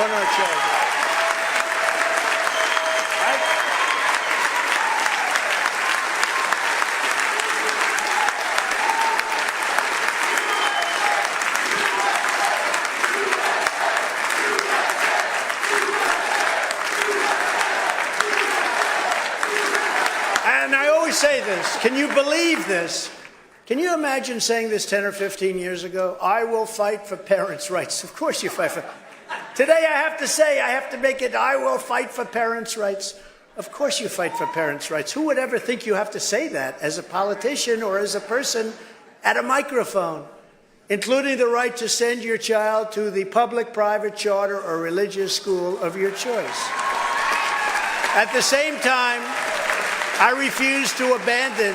on our children. Say this. Can you believe this? Can you imagine saying this 10 or 15 years ago? I will fight for parents' rights. Of course you fight for. Today I have to make it, I will fight for parents' rights. Of course you fight for parents' rights. Who would ever think you have to say that as a politician or as a person at a microphone? Including the right to send your child to the public, private, charter, or religious school of your choice. At the same time, I refuse to abandon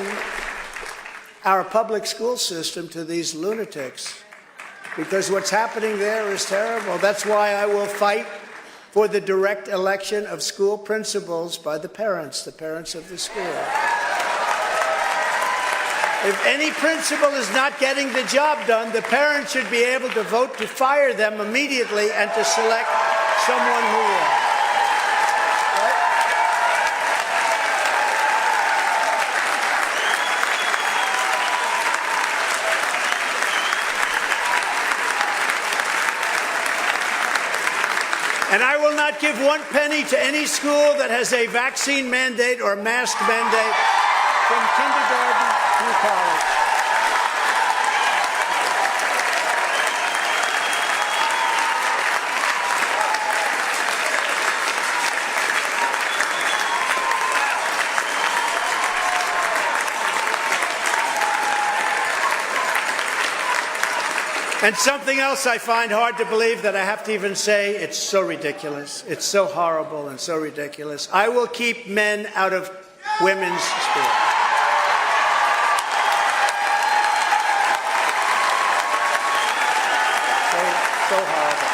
our public school system to these lunatics because what's happening there is terrible. That's why I will fight for the direct election of school principals by the parents of the school. If any principal is not getting the job done, the parents should be able to vote to fire them immediately and to select someone who will. And I will not give one penny to any school that has a vaccine mandate or mask mandate from kindergarten through college. And something else I find hard to believe that I have to even say, it's so ridiculous. It's so horrible and so ridiculous. I will keep men out of women's sports. So horrible.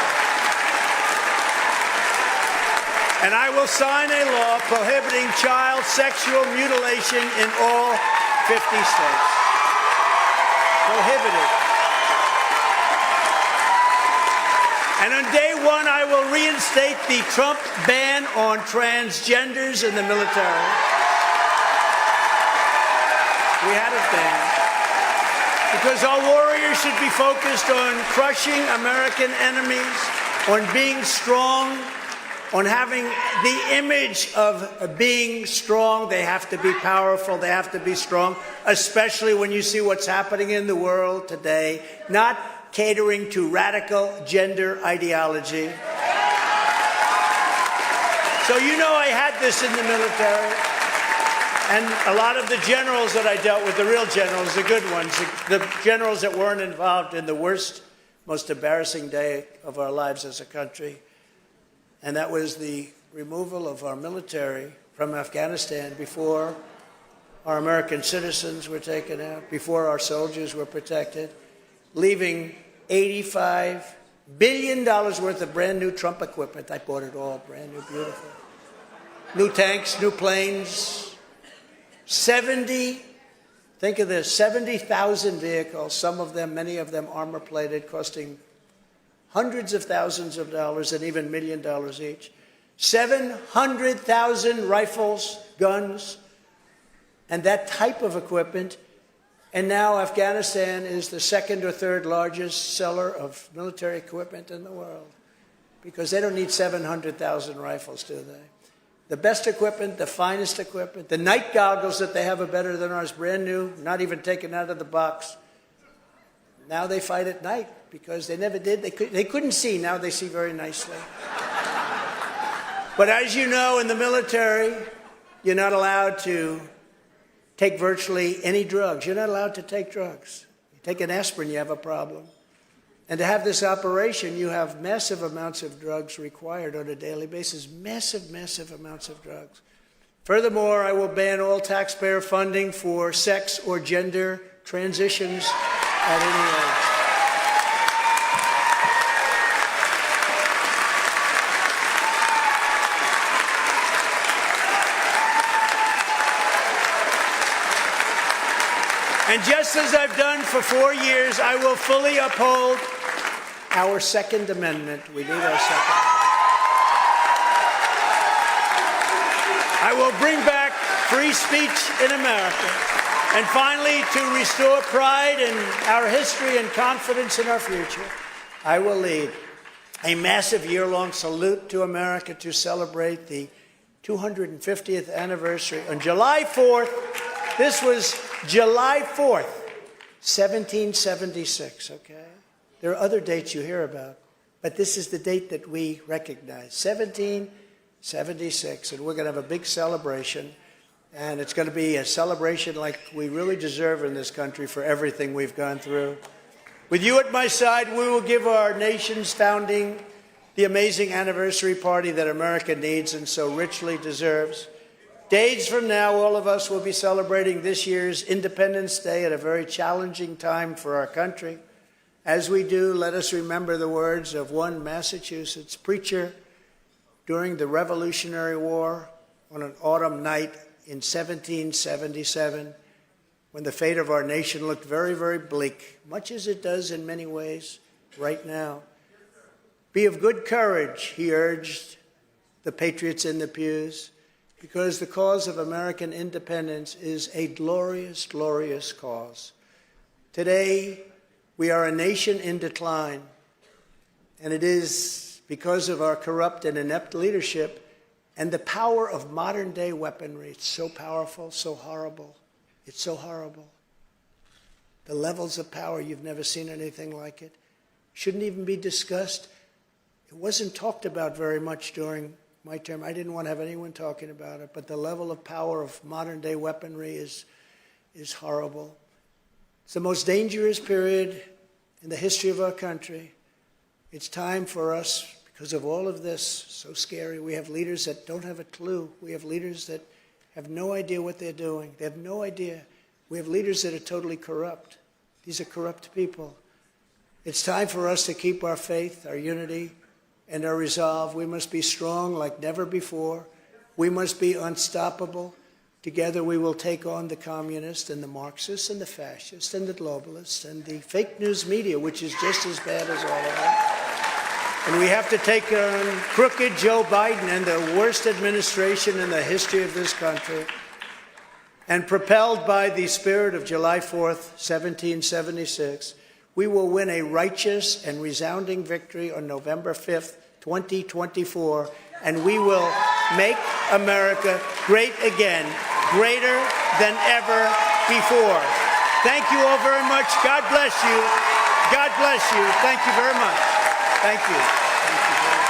And I will sign a law prohibiting child sexual mutilation in all 50 states. Prohibited. And on day one, I will reinstate the Trump ban on transgenders in the military. We had it banned. Because our warriors should be focused on crushing American enemies, on being strong, on having the image of being strong. They have to be powerful. They have to be strong, especially when you see what's happening in the world today. Not catering to radical gender ideology. So you know I had this in the military. And a lot of the generals that I dealt with, the real generals, the good ones, the generals that weren't involved in the worst, most embarrassing day of our lives as a country. And that was the removal of our military from Afghanistan before our American citizens were taken out, before our soldiers were protected, leaving $85 billion worth of brand new Trump equipment. I bought it all, brand new, beautiful. New tanks, new planes, 70, think of this, 70,000 vehicles, some of them, many of them armor-plated, costing hundreds of thousands of dollars and even $1 million each. 700,000 rifles, guns, and that type of equipment. And now Afghanistan is the second or third largest seller of military equipment in the world because they don't need 700,000 rifles, do they? The best equipment, the finest equipment, the night goggles that they have are better than ours, brand new, not even taken out of the box. Now they fight at night because they never did. They couldn't see. Now they see very nicely. But as you know, in the military, you're not allowed to take virtually any drugs. You're not allowed to take drugs. You take an aspirin, you have a problem. And to have this operation, you have massive amounts of drugs required on a daily basis. Massive, massive amounts of drugs. Furthermore, I will ban all taxpayer funding for sex or gender transitions at any age. And just as I've done for 4 years, I will fully uphold our Second Amendment. We need our Second Amendment. I will bring back free speech in America. And finally, to restore pride in our history and confidence in our future, I will lead a massive year-long salute to America to celebrate the 250th anniversary on July 4th. This was July 4th, 1776, okay? There are other dates you hear about, but this is the date that we recognize, 1776, and we're going to have a big celebration, and it's going to be a celebration like we really deserve in this country for everything we've gone through. With you at my side, we will give our nation's founding the amazing anniversary party that America needs and so richly deserves. Days from now, all of us will be celebrating this year's Independence Day at a very challenging time for our country. As we do, let us remember the words of one Massachusetts preacher during the Revolutionary War on an autumn night in 1777, when the fate of our nation looked very, very bleak, much as it does in many ways right now. Be of good courage, he urged the patriots in the pews, because the cause of American independence is a glorious, glorious cause. Today, we are a nation in decline, and it is because of our corrupt and inept leadership and the power of modern-day weaponry. It's so powerful, so horrible. It's so horrible. The levels of power, you've never seen anything like it. Shouldn't even be discussed. It wasn't talked about very much during my term. I didn't want to have anyone talking about it, but the level of power of modern-day weaponry is horrible. It's the most dangerous period in the history of our country. It's time for us, because of all of this, so scary. We have leaders that don't have a clue. We have leaders that have no idea what they're doing. They have no idea. We have leaders that are totally corrupt. These are corrupt people. It's time for us to keep our faith, our unity, and our resolve. We must be strong like never before. We must be unstoppable. Together we will take on the communists and the Marxists and the fascists and the globalists and the fake news media, which is just as bad as all of them. And we have to take on crooked Joe Biden and the worst administration in the history of this country. And propelled by the spirit of July 4th, 1776, we will win a righteous and resounding victory on November 5th, 2024, and we will make America great again, greater than ever before. Thank you all very much. God bless you. God bless you. Thank you very much. Thank you. Thank you very much.